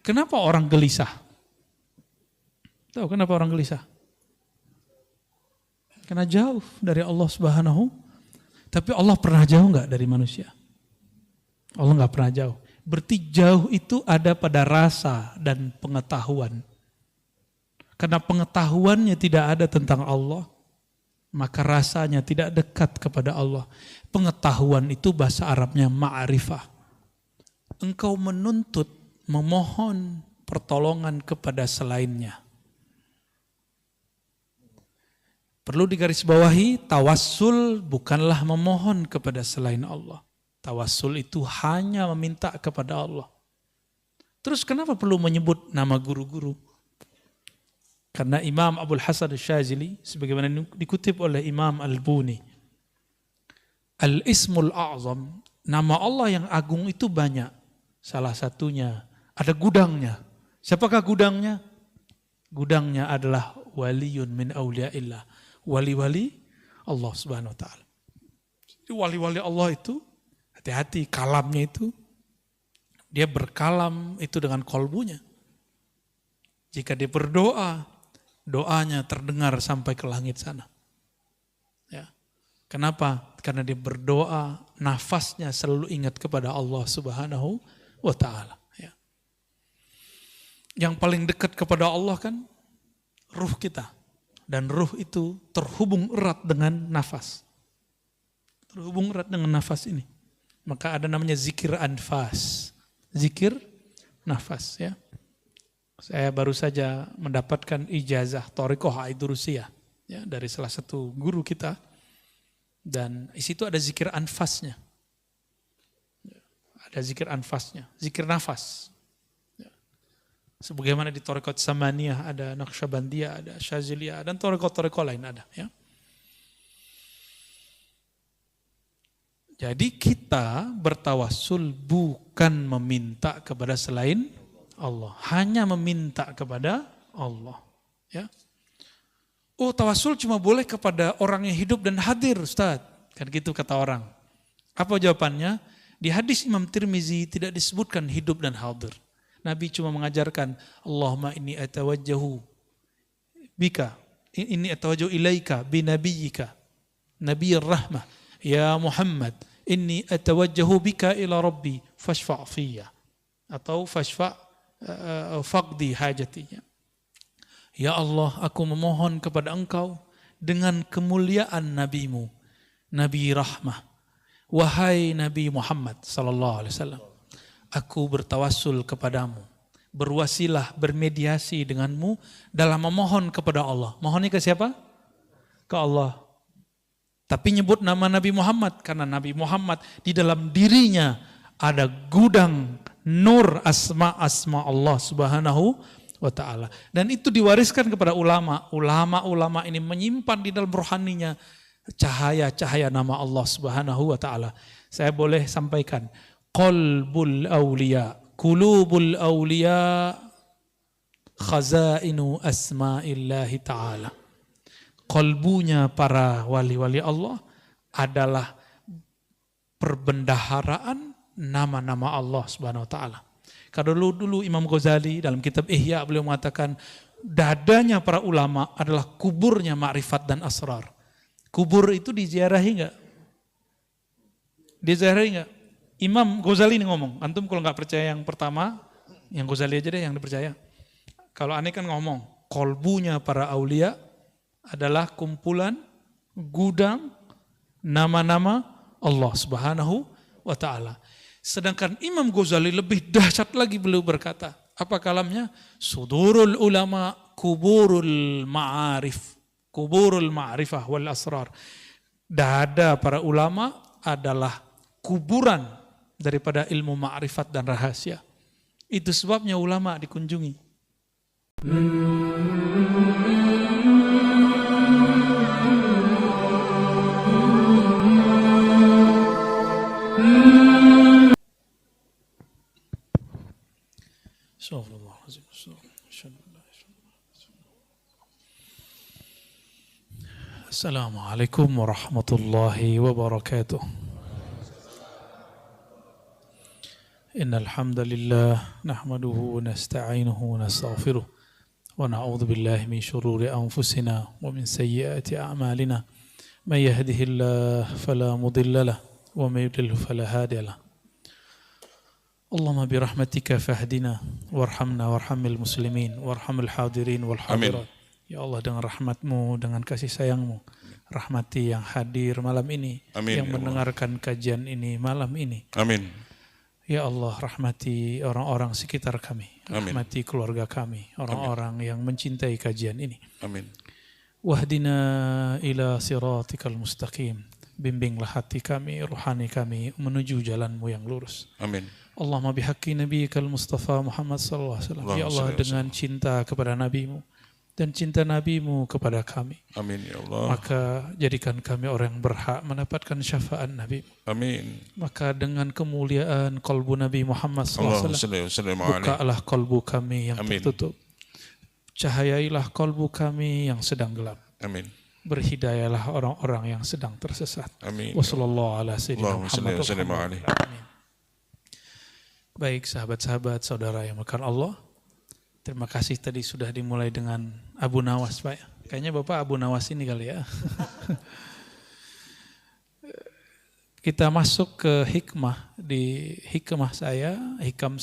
Kenapa orang gelisah? Tahu kenapa orang gelisah? Karena jauh dari Allah Subhanahu. Tapi Allah pernah jauh nggak dari manusia? Allah nggak pernah jauh. Berarti jauh itu ada pada rasa dan pengetahuan. Karena pengetahuannya tidak ada tentang Allah, maka rasanya tidak dekat kepada Allah. Pengetahuan itu bahasa Arabnya ma'rifah. Engkau menuntut, memohon pertolongan kepada selainnya. Perlu digarisbawahi, tawassul bukanlah memohon kepada selain Allah. Tawassul itu hanya meminta kepada Allah. Terus kenapa perlu menyebut nama guru-guru? Karena Imam Abul Hasan Asy-Syadzili, sebagaimana dikutip oleh Imam Al-Buni, Al-Ismul A'zam, nama Allah yang agung itu banyak. Salah satunya ada gudangnya. Siapakah gudangnya? Gudangnya adalah waliyun min awliyaillah. Wali-wali Allah Subhanahu wa taala. Wali-wali Allah itu hati-hati, kalamnya itu dia berkalam itu dengan kolbunya. Jika dia berdoa, doanya terdengar sampai ke langit sana. Ya. Kenapa? Karena dia berdoa, nafasnya selalu ingat kepada Allah Subhanahu wa taala. Ya. Yang paling dekat kepada Allah kan ruh kita. Dan ruh itu terhubung erat dengan nafas. Terhubung erat dengan nafas ini. Maka ada namanya zikir anfas. Zikir nafas, ya. Saya baru saja mendapatkan ijazah Thariqah Aidurusiyah, ya, dari salah satu guru kita. Dan di situ ada zikir anfasnya. Ada zikir anfasnya, zikir nafas. Sebagaimana di Thariqat Samaniyah ada Naqsyabandiyah, ada Syadziliyah, dan thariqat-thariqat lain ada. Ya. Jadi kita bertawassul bukan meminta kepada selain Allah, hanya meminta kepada Allah. Ya. Oh, tawassul cuma boleh kepada orang yang hidup dan hadir, Ustaz. Kan gitu kata orang. Apa jawabannya? Di hadis Imam Tirmizi tidak disebutkan hidup dan hadir. Nabi cuma mengajarkan, Allahumma inni atawajjahu bika, inni atawajjahu ilaika binabiyyika, nabiyyir rahmah, ya Muhammad, inni atawajjahu bika ila rabbi, fashfa' fiyya. Atau fashfa' faqdi hajatinya. Ya Allah, aku memohon kepada engkau dengan kemuliaan nabimu, Nabi rahmah. Wahai Nabi Muhammad sallallahu alaihi wasallam, aku bertawassul kepadamu, berwasilah, bermediasi denganmu dalam memohon kepada Allah. Mohonnya ke siapa? Ke Allah. Tapi nyebut nama Nabi Muhammad, karena Nabi Muhammad di dalam dirinya ada gudang nur asma-asma Allah Subhanahu wa ta'ala. Dan itu diwariskan kepada ulama. Ulama-ulama ini menyimpan di dalam rohaninya cahaya-cahaya nama Allah Subhanahu wa ta'ala. Saya boleh sampaikan, qalbul awliya, qulubul awliya, khazainu asma'illahi ta'ala. Qalbunya para wali-wali Allah adalah perbendaharaan nama-nama Allah Subhanahu wa ta'ala. Kalau dulu Imam Ghazali dalam kitab Ihya beliau mengatakan dadanya para ulama adalah kuburnya ma'rifat dan asrar. Kubur itu diziarahi enggak? Diziarahi enggak? Imam Ghazali ini ngomong, antum kalau nggak percaya yang pertama, yang Ghazali aja deh yang dipercaya. Kalau aneh kan ngomong, kolbunya para aulia adalah kumpulan, gudang, nama-nama Allah Subhanahu wa ta'ala. Sedangkan Imam Ghazali lebih dahsyat lagi, beliau berkata, apa kalamnya? Sudurul ulama kuburul ma'arif, kuburul ma'rifah wal asrar. Dada para ulama adalah kuburan daripada ilmu ma'rifat dan rahasia. Itu sebabnya ulama dikunjungi. Assalamualaikum warahmatullahi wabarakatuh. Innal hamdalillah nahmaduhu wa nasta'inuhu wa nastaghfiruh wa na'udzu billahi min shururi anfusina wa min sayyiati a'malina may yahdihillahu fala mudilla lahu wa may yudlil fala hadiya lahu. Allahumma bi rahmatika fahdina warhamna warhamil muslimin warhamil hadirin wal hadirat. Ya Allah, dengan rahmatmu, dengan kasih sayangmu, rahmati yang hadir malam ini, Amin, yang ya mendengarkan kajian ini malam ini. Amin. Ya Allah, rahmati orang-orang sekitar kami, Amin. rahmati keluarga kami, orang-orang yang mencintai kajian ini. Amin. Wahdina ila siratikal mustaqim. Bimbinglah hati kami, ruhani kami menuju jalanmu yang lurus. Amin. Allahumma bihaqqi nabiyikal Mustafa Muhammad sallallahu alaihi wasallam. Ya Allah, dengan cinta kepada nabimu dan cinta nabimu kepada kami, Amin ya Allah. maka jadikan kami orang yang berhak mendapatkan syafaat Nabi. Amin. Maka dengan kemuliaan kalbu Nabi Muhammad SAW, bukalah kalbu kami yang Amin. tertutup. Cahayailah kalbu kami yang sedang gelap. Amin. Berhidayalah orang-orang yang sedang tersesat. Amin. Wassallallahu ala sayyidina Allahumma salli wa sallim Muhammad. alaihi. Amin. Baik sahabat-sahabat, saudara yang makan Allah. Terima kasih tadi sudah dimulai dengan Abu Nawas, Pak. Kayaknya Bapak Abu Nawas ini kali ya. Kita masuk ke hikmah. Di hikmah saya, hikam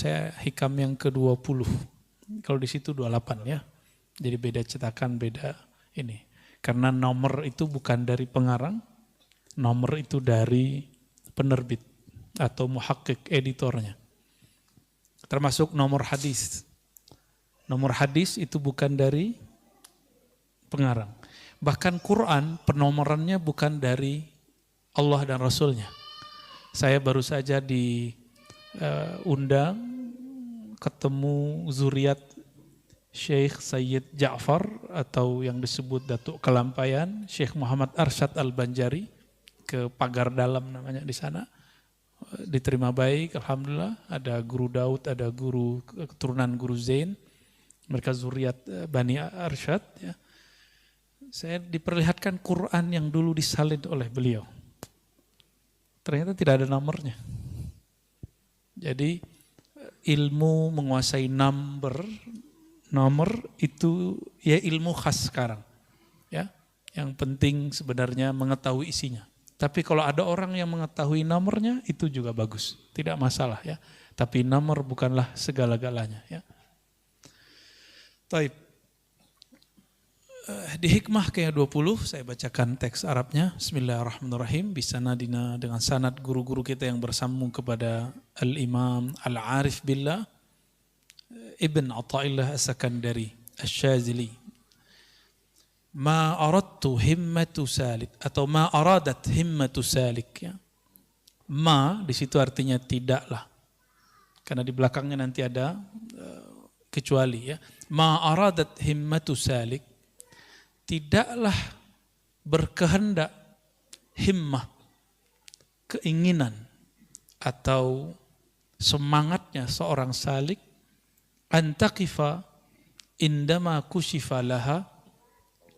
yang ke-20. Kalau di situ 28 ya. Jadi beda cetakan, beda ini. Karena nomor itu bukan dari pengarang, nomor itu dari penerbit atau muhakkik editornya. Termasuk nomor hadis. Nomor hadis itu bukan dari pengarang. Bahkan Quran penomorannya bukan dari Allah dan Rasulnya. Saya baru saja diundang ketemu zuriat Syekh Sayyid Ja'far atau yang disebut Datuk Kelampayan, Syekh Muhammad Arsyad Al-Banjari ke Pagar Dalam namanya di sana. Diterima baik, alhamdulillah. Ada guru Daud, ada guru keturunan guru Zain. Mereka zuriat Bani Arsyad. Ya. Saya diperlihatkan Quran yang dulu disalin oleh beliau. Ternyata tidak ada nomornya. Jadi ilmu menguasai nomor itu ya ilmu khas sekarang. Ya, yang penting sebenarnya mengetahui isinya. Tapi kalau ada orang yang mengetahui nomornya itu juga bagus, tidak masalah ya. Tapi nomor bukanlah segala-galanya ya. Taib. Di hikmah ke-20 saya bacakan teks Arabnya. Bismillahirrahmanirrahim. Bisanadina dengan sanad guru-guru kita yang bersambung kepada Al-Imam Al-Arif Billah Ibn Athaillah As-Sakandari Asy-Syazili. Ma aradtu himmatu salik atau ma aradat himmatu salik ya. Ma di situ artinya tidaklah. Karena di belakangnya nanti ada kecuali ya. Ma aradat himmatu salik, tidaklah berkehendak himmah, keinginan atau semangatnya seorang salik antaqifa indama kushifa laha,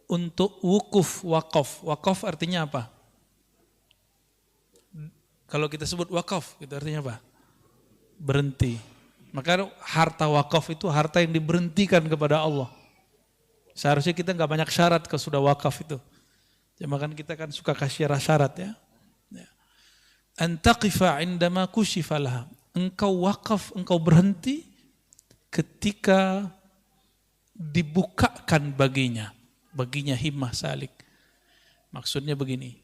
untuk wukuf, wakaf. Wakaf artinya apa? Kalau kita sebut wakaf, itu artinya apa? Berhenti. Maka harta wakaf itu harta yang diberhentikan kepada Allah. Seharusnya kita nggak banyak syarat kalau sudah wakaf itu. Ya, makanya kita kan suka kasih syarat ya. Antaqifa indama kushifa laha. Engkau wakaf, engkau berhenti ketika dibukakan baginya himmah salik. Maksudnya begini,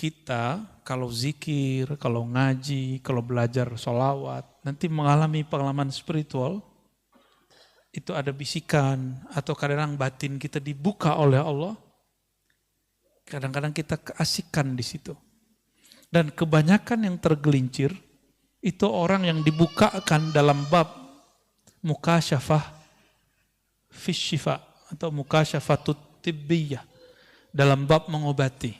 kita kalau zikir, kalau ngaji, kalau belajar sholawat, nanti mengalami pengalaman spiritual, itu ada bisikan atau kadang-kadang batin kita dibuka oleh Allah, kadang-kadang kita keasikan di situ. Dan kebanyakan yang tergelincir, itu orang yang dibukakan dalam bab mukasyafah fi syifa atau mukasyafatut tibbiyah, dalam bab mengobati.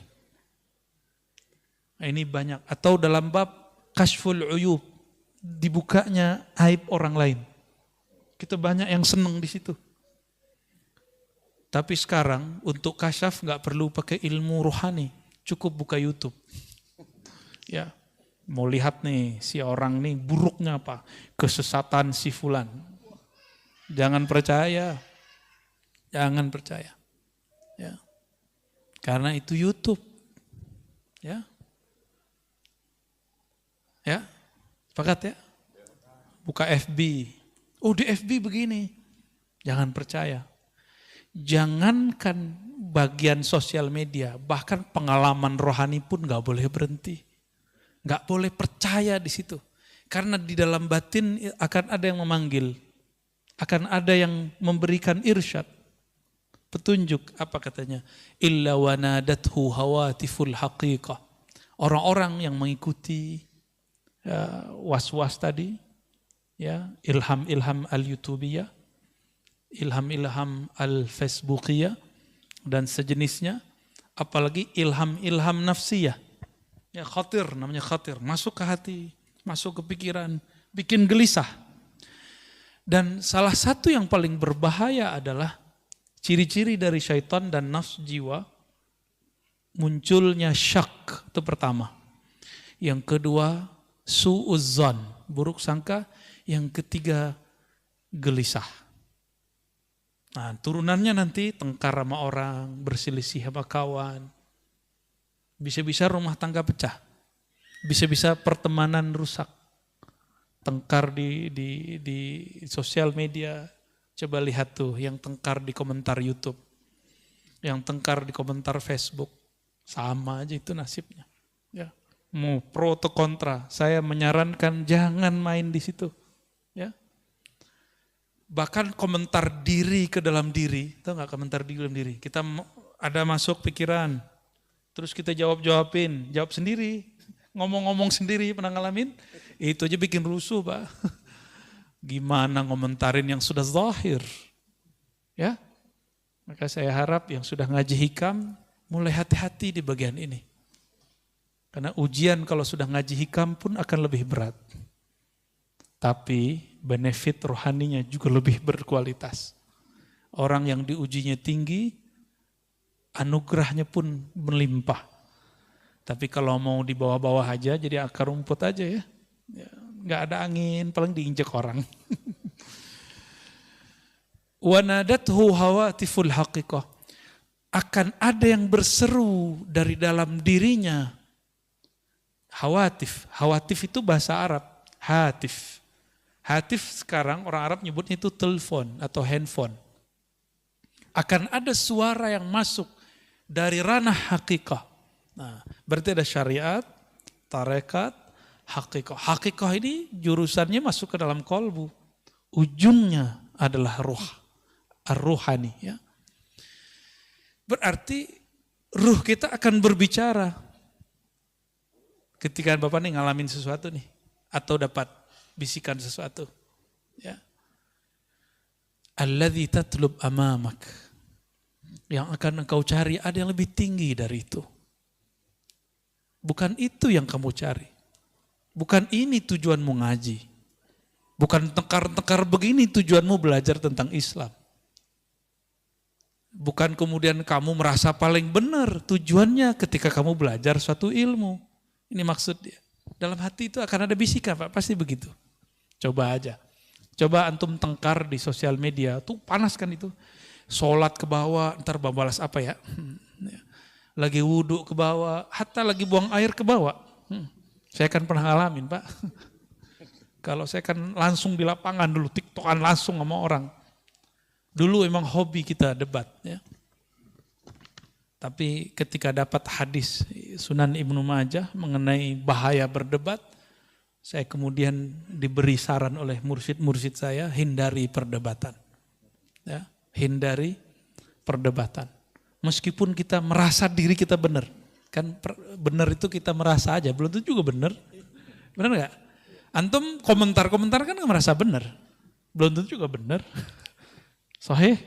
Nah, ini banyak. Atau dalam bab kashful uyub, dibukanya aib orang lain. Kita banyak yang senang di situ. Tapi sekarang untuk kasyaf nggak perlu pakai ilmu rohani, cukup buka YouTube. Ya, Mau lihat nih si orang nih buruknya apa, kesesatan si fulan. Jangan percaya, jangan percaya. Ya. Karena itu YouTube. Ya, ya, sepakat ya. Buka FB, oh di FB begini, jangan percaya. Jangankan bagian sosial media, bahkan pengalaman rohani pun nggak boleh berhenti. Nggak boleh percaya di situ. Karena di dalam batin akan ada yang memanggil. Akan ada yang memberikan irsyad. Petunjuk, apa katanya? Illa wanadathu hawatiful haqiqah. Orang-orang yang mengikuti was-was tadi, ya, ilham-ilham al-YouTubiyah, ilham-ilham al-Facebookiyah, dan sejenisnya. Apalagi ilham-ilham nafsiyah. Ya khatir, namanya khatir, masuk ke hati, masuk ke pikiran, bikin gelisah. Dan salah satu yang paling berbahaya adalah ciri-ciri dari syaitan dan nafs jiwa, munculnya syak, itu pertama. Yang kedua, su'uzzan, buruk sangka. Yang ketiga, gelisah. Nah, turunannya nanti tengkar sama orang, berselisih sama kawan. Bisa-bisa rumah tangga pecah. Bisa-bisa pertemanan rusak. Tengkar di sosial media. Coba lihat tuh yang tengkar di komentar YouTube. Yang tengkar di komentar Facebook. Sama aja itu nasibnya. Ya. Mau pro atau kontra. Saya menyarankan jangan main di situ. Ya. Bahkan komentar diri ke dalam diri. Tahu gak komentar di dalam diri? Kita ada masuk pikiran. Terus kita jawab-jawabin, jawab sendiri, ngomong-ngomong sendiri, pernah ngalamin? Itu aja bikin rusuh, Pak. Gimana ngomentarin yang sudah zahir? Ya, maka saya harap yang sudah ngaji hikam, mulai hati-hati di bagian ini. Karena ujian kalau sudah ngaji hikam pun akan lebih berat. Tapi benefit rohaninya juga lebih berkualitas. Orang yang diujinya tinggi, anugerahnya pun melimpah. Tapi kalau mau di bawah-bawah aja, jadi akar rumput aja ya. Nggak ada angin, paling diinjek orang. Wanadathu hawatiful haqiqah. Akan ada yang berseru dari dalam dirinya. Hawatif. Hawatif itu bahasa Arab. Hatif. Hatif sekarang orang Arab nyebutnya itu telepon atau handphone. Akan ada suara yang masuk dari ranah hakikah. Nah, berarti ada syariat, tarekat, hakikah. Hakikah ini jurusannya masuk ke dalam kolbu. Ujungnya adalah ruh, ar-ruhani. Ya. Berarti ruh kita akan berbicara. Ketika Bapak nih ngalamin sesuatu nih, atau dapat bisikan sesuatu. Ya. Alladzi tatlub amamak. Yang akan engkau cari ada yang lebih tinggi dari itu. Bukan itu yang kamu cari. Bukan ini tujuanmu ngaji. Bukan tekar-tekar begini tujuanmu belajar tentang Islam. Bukan kemudian kamu merasa paling benar tujuannya ketika kamu belajar suatu ilmu. Ini maksud dia. Dalam hati itu akan ada bisikan, Pak, pasti begitu. Coba aja. Coba antum tengkar di sosial media, tuh panas kan itu. Sholat ke bawah, ntar balas apa ya? Lagi wudhu ke bawah, hatta lagi buang air ke bawah. Saya kan pernah ngalamin, Pak. Kalau saya kan langsung di lapangan dulu, tiktokan langsung sama orang. Dulu emang hobi kita debat. Ya. Tapi ketika dapat hadis Sunan Ibnu Majah mengenai bahaya berdebat, saya kemudian diberi saran oleh mursyid-mursyid saya, hindari perdebatan. Ya. Hindari perdebatan. Meskipun kita merasa diri kita benar. Kan benar itu kita merasa aja, belum tentu juga benar. Benar gak? Antum komentar-komentar kan merasa benar. Belum tentu juga benar. Sahih?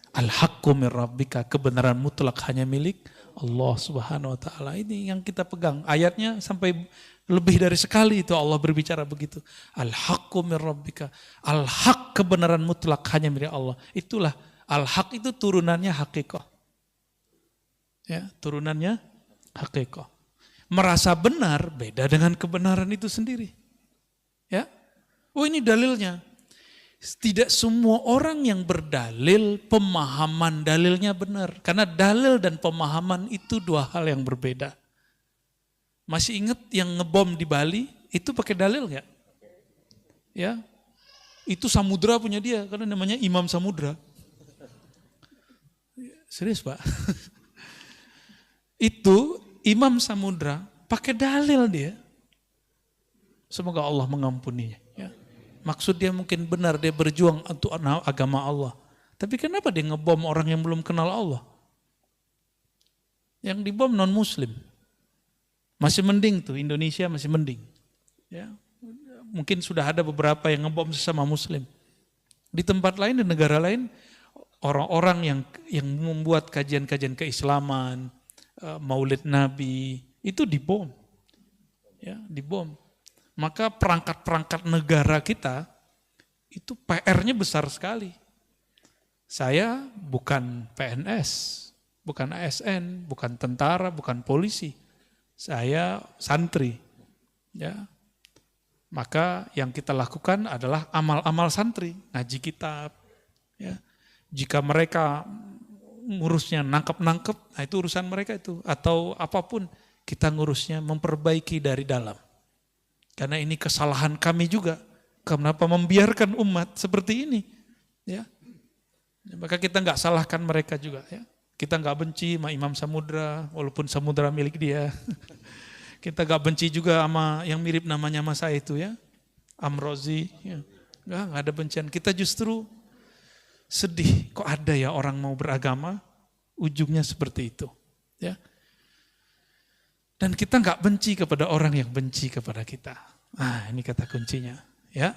Al-haqqu min rabbika, kebenaran mutlak hanya milik Allah Subhanahu wa taala. Ini yang kita pegang. Ayatnya sampai lebih dari sekali itu Allah berbicara begitu. Al-haqqu min rabbika. Al-haq, kebenaran mutlak hanya milik Allah. Itulah al-haq, itu turunannya hakikah. Ya, turunannya hakikah. Merasa benar beda dengan kebenaran itu sendiri. Ya. Oh, ini dalilnya. Tidak semua orang yang berdalil pemahaman dalilnya benar. Karena dalil dan pemahaman itu dua hal yang berbeda. Masih ingat yang ngebom di Bali itu pakai dalil nggak? Ya. Itu samudra punya dia karena namanya Imam Samudra. Serius, Pak. Itu Imam Samudra pakai dalil dia. Semoga Allah mengampuninya. Ya. Maksud dia mungkin benar, dia berjuang untuk agama Allah. Tapi kenapa dia ngebom orang yang belum kenal Allah? Yang dibom non-muslim. Masih mending tuh, Indonesia masih mending. Ya. Mungkin sudah ada beberapa yang ngebom sesama muslim. Di tempat lain, di negara lain, orang-orang yang membuat kajian-kajian keislaman, Maulid Nabi, itu dibom. Ya, dibom. Maka perangkat-perangkat negara kita, itu PR-nya besar sekali. Saya bukan PNS, bukan ASN, bukan tentara, bukan polisi. Saya santri. Ya. Maka yang kita lakukan adalah amal-amal santri, ngaji kitab. Ya. Jika mereka ngurusnya nangkep-nangkep, nah itu urusan mereka itu. Atau apapun, kita ngurusnya memperbaiki dari dalam. Karena ini kesalahan kami juga. Kenapa membiarkan umat seperti ini? Ya. Maka kita nggak salahkan mereka juga. Ya. Kita nggak benci sama Imam Samudra, walaupun Samudra milik dia. Kita nggak benci juga sama yang mirip namanya sama saya itu ya, Amrozi. Ya. Nggak ada bencian. Kita justru sedih, kok ada ya orang mau beragama, ujungnya seperti itu. Ya. Dan kita nggak benci kepada orang yang benci kepada kita. Nah, ini kata kuncinya. Ya,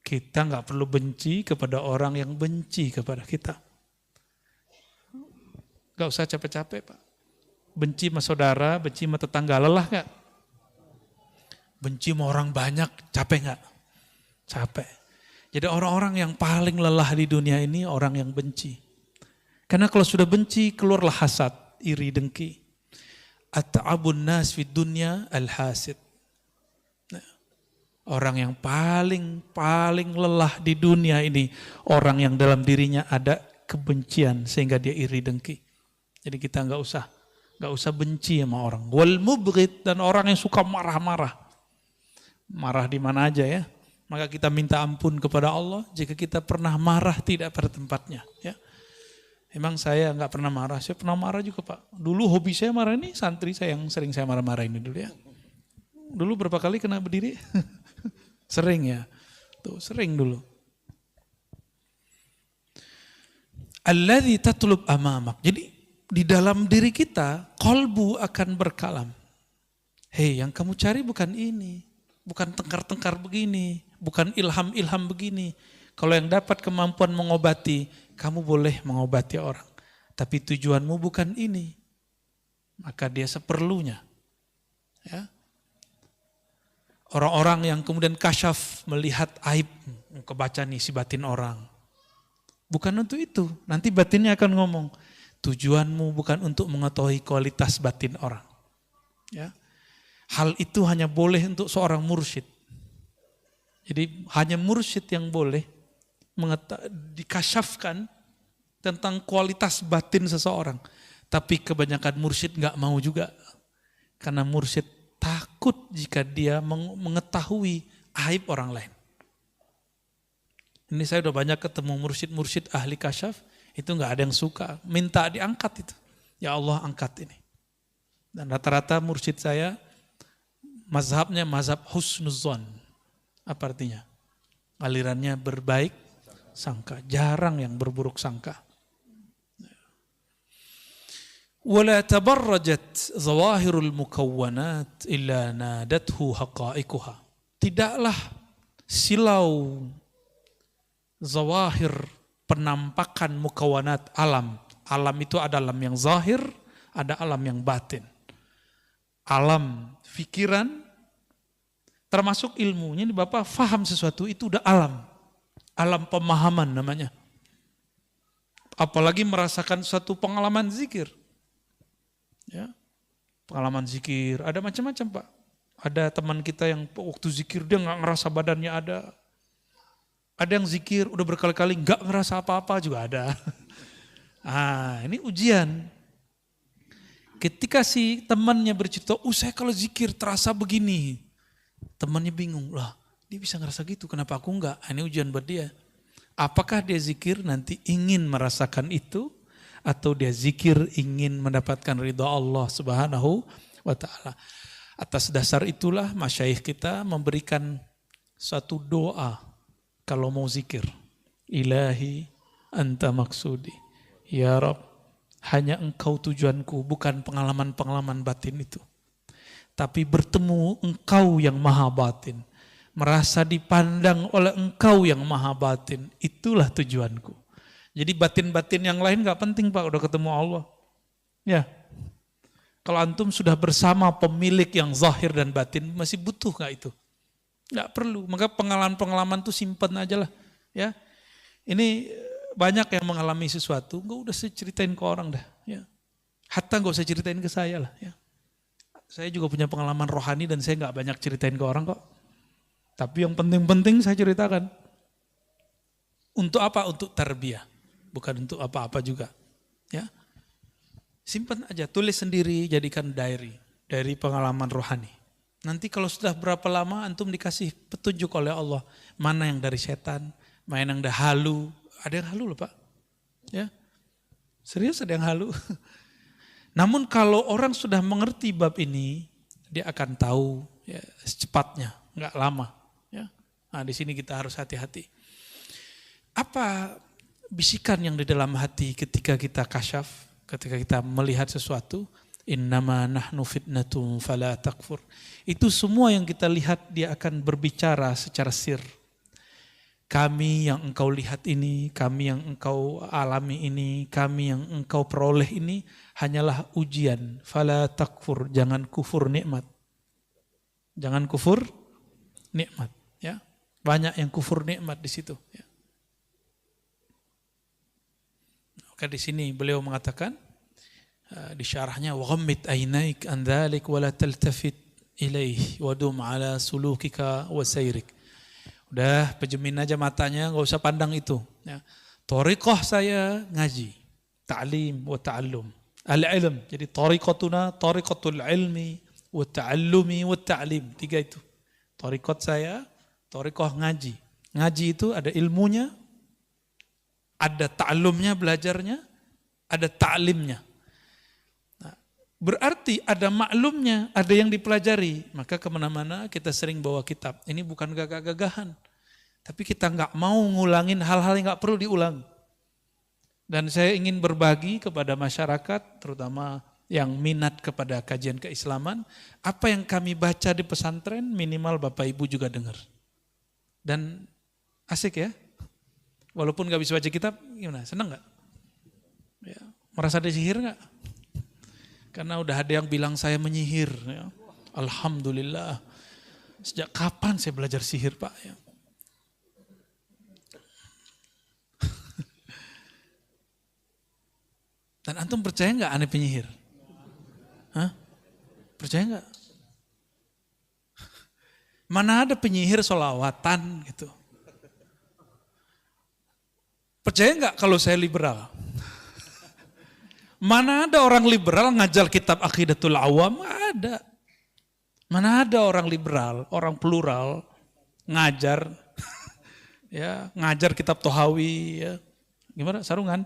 kita nggak perlu benci kepada orang yang benci kepada kita. Nggak usah capek-capek, Pak. Benci sama saudara, benci sama tetangga, lelah nggak? Benci sama orang banyak, capek nggak? Capek. Jadi orang-orang yang paling lelah di dunia ini orang yang benci. Karena kalau sudah benci, keluarlah hasad, iri, dengki. At'abun nas fid dunya al-hasid. Orang yang paling lelah di dunia ini, orang yang dalam dirinya ada kebencian sehingga dia iri dengki. Jadi kita nggak usah benci sama orang. Wal mubghid, dan orang yang suka marah-marah. Marah di mana aja ya. Maka kita minta ampun kepada Allah jika kita pernah marah tidak pada tempatnya. Ya. Emang saya nggak pernah marah, saya pernah marah juga Pak. Dulu hobi saya marah, ini santri saya yang sering saya marah-marah ini dulu ya. Dulu berapa kali kena berdiri? Sering ya. Tuh, sering dulu. Alladzi tatlub amamak. Jadi di dalam diri kita, qalbu akan berkalam. Hei, yang kamu cari bukan ini. Bukan tengkar-tengkar begini. Bukan ilham-ilham begini. Kalau yang dapat kemampuan mengobati, kamu boleh mengobati orang. Tapi tujuanmu bukan ini. Maka dia seperlunya. Ya. Orang-orang yang kemudian kasyaf melihat aib, kebaca nih si batin orang. Bukan untuk itu, nanti batinnya akan ngomong, tujuanmu bukan untuk mengetahui kualitas batin orang. Ya. Hal itu hanya boleh untuk seorang mursyid. Jadi hanya mursyid yang boleh dikasyafkan tentang kualitas batin seseorang. Tapi kebanyakan mursyid nggak mau juga. Karena mursyid takut jika dia mengetahui aib orang lain. Ini saya udah banyak ketemu mursyid-mursyid ahli kasyaf, itu nggak ada yang suka, minta diangkat itu. Ya Allah angkat ini. Dan rata-rata mursyid saya, mazhabnya mazhab husnuzon. Apa artinya? Alirannya berbaik sangka, jarang yang berburuk sangka. ولا تبرجت ظواهر المكونات إلا نادته حقائقها. Tidaklah silau zawahir penampakan mukawanat alam. Alam itu ada alam yang zahir, ada alam yang batin. Alam fikiran termasuk ilmunya, ini Bapak faham sesuatu itu udah alam. Alam pemahaman namanya. Apalagi merasakan suatu pengalaman zikir. Ya. pengalaman zikir, ada macam-macam Pak. Ada teman kita yang waktu zikir dia nggak ngerasa badannya ada. Ada yang zikir udah berkali-kali nggak ngerasa apa-apa juga ada. Ini ujian. Ketika si temannya bercerita, saya kalau zikir terasa begini. Temannya bingung, lah dia bisa ngerasa gitu, kenapa aku enggak? Ini ujian buat dia. Apakah dia zikir nanti ingin merasakan itu? Atau dia zikir ingin mendapatkan ridha Allah Subhanahu wa ta'ala. Atas dasar itulah masyayikh kita memberikan satu doa kalau mau zikir. Ilahi anta maksudi. Ya Rabb, hanya engkau tujuanku, bukan pengalaman-pengalaman batin itu. Tapi bertemu engkau yang maha batin. Merasa dipandang oleh engkau yang maha batin. Itulah tujuanku. Jadi batin-batin yang lain gak penting Pak, udah ketemu Allah. Ya. Kalau antum sudah bersama pemilik yang zahir dan batin, masih butuh gak itu? Gak perlu. Maka pengalaman-pengalaman itu simpen aja lah. Ya. Ini banyak yang mengalami sesuatu, gak udah saya ceritain ke orang dah. Ya. Hatta gak usah ceritain ke saya lah. Ya. Saya juga punya pengalaman rohani dan saya gak banyak ceritain ke orang kok. Tapi yang penting-penting saya ceritakan. Untuk apa? Untuk tarbiyah. Bukan untuk apa-apa juga. Ya. Simpan aja, tulis sendiri, jadikan diary. Dari pengalaman rohani. Nanti kalau sudah berapa lama antum dikasih petunjuk oleh Allah. Mana yang dari setan, mana yang dari halu. Ada yang halu loh Pak. Ya. Serius ada yang halu. Namun kalau orang sudah mengerti bab ini, dia akan tahu ya, secepatnya, nggak lama. Ya. Nah, di sini kita harus hati-hati. Apa bisikan yang di dalam hati ketika kita kasyaf, ketika kita melihat sesuatu? Innama nahnu fitnatum fala takfur. Itu semua yang kita lihat dia akan berbicara secara sir. Kami yang engkau lihat ini, kami yang engkau alami ini, kami yang engkau peroleh ini hanyalah ujian. Fala takfur, jangan kufur nikmat. Jangan kufur nikmat. Ya, banyak yang kufur nikmat di situ. Ya. Maka di sini beliau mengatakan di syarahnya waghammid aynaik an dzalik wa la taltafit ilaih wa dum ala sulukika wa sayrik. Udah pejemin aja matanya, enggak usah pandang itu. Ya. Thariqah saya ngaji, ta'lim wa ta'allum. Al-ilm. Jadi thariqatuna thariqatul ilmi wa ta'allumi wa ta'lim. 3 itu. Thariqat saya, thariqah ngaji. Ngaji itu ada ilmunya, ada ta'allumnya, belajarnya, ada ta'limnya. Nah, berarti ada maklumnya, ada yang dipelajari. Maka kemana-mana kita sering bawa kitab. Ini bukan gagah-gagahan. Tapi kita nggak mau ngulangin hal-hal yang nggak perlu diulang. Dan saya ingin berbagi kepada masyarakat, terutama yang minat kepada kajian keislaman, apa yang kami baca di pesantren minimal Bapak Ibu juga dengar. Dan asik ya. Walaupun gak bisa baca kitab, gimana? Senang gak? Ya, merasa disihir gak? Karena udah ada yang bilang saya menyihir. Ya. Alhamdulillah. Sejak kapan saya belajar sihir Pak? Ya. Dan antum percaya gak aneh penyihir? Hah? Percaya gak? Mana ada penyihir sholawatan gitu? Percaya nggak kalau saya liberal? Mana ada orang liberal ngajar kitab Aqidatul Awam? Ada. Mana ada orang liberal, orang plural ngajar, ya ngajar kitab Tohawi, ya gimana sarungan?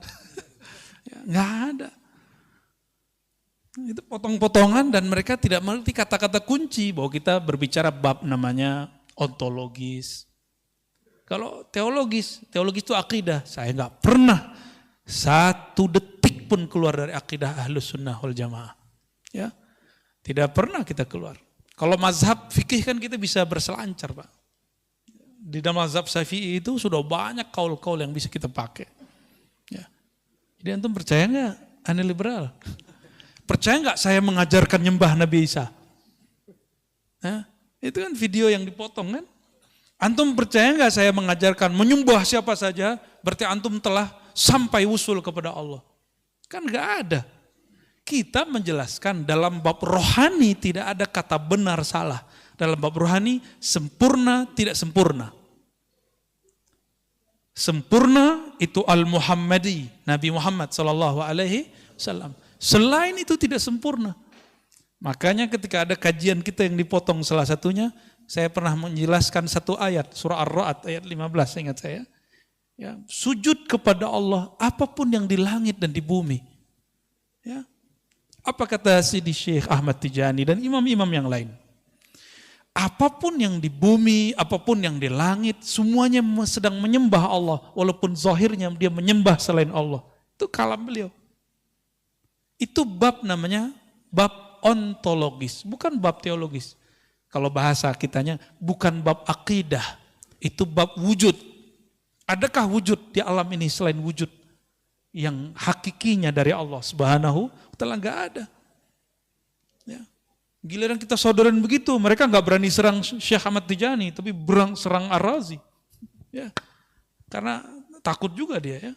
Ya, nggak ada. Itu potong-potongan dan mereka tidak mengerti kata-kata kunci bahwa kita berbicara bab namanya ontologis. Kalau teologis itu akidah. Saya nggak pernah 1 detik pun keluar dari akidah Ahlus Sunnah wal Jamaah. Ya, tidak pernah kita keluar. Kalau mazhab fikih kan kita bisa berselancar Pak. Di dalam mazhab Syafi'i itu sudah banyak kaul-kaul yang bisa kita pakai. Ya. Jadi antum percaya nggak aneh liberal? Percaya nggak saya mengajarkan nyembah Nabi Isa? Nah, itu kan video yang dipotong kan? Antum percaya nggak saya mengajarkan menyembah siapa saja, berarti antum telah sampai usul kepada Allah. Kan nggak ada. Kita menjelaskan dalam bab rohani tidak ada kata benar salah. Dalam bab rohani sempurna tidak sempurna. Sempurna itu al-Muhammadi, Nabi Muhammad sallallahu alaihi wasallam. Selain itu tidak sempurna. Makanya ketika ada kajian kita yang dipotong salah satunya, saya pernah menjelaskan satu ayat, surah Ar-Ra'd ayat 15, ingat saya. Ya, sujud kepada Allah apapun yang di langit dan di bumi. Ya. Apa kata Sidi Syekh Ahmad Tijani dan imam-imam yang lain? Apapun yang di bumi, apapun yang di langit, semuanya sedang menyembah Allah. Walaupun zahirnya dia menyembah selain Allah. Itu kalam beliau. Itu bab namanya bab ontologis, bukan bab teologis. Kalau bahasa kitanya, bukan bab akidah. Itu bab wujud. Adakah wujud di alam ini selain wujud yang hakikinya dari Allah Subhanahu wa Ta'ala? Enggak ada. Ya. Giliran kita saudaraan begitu, mereka nggak berani serang Syekh Ahmad Tijani, tapi serang Ar-Razi. Ya. Karena takut juga dia ya.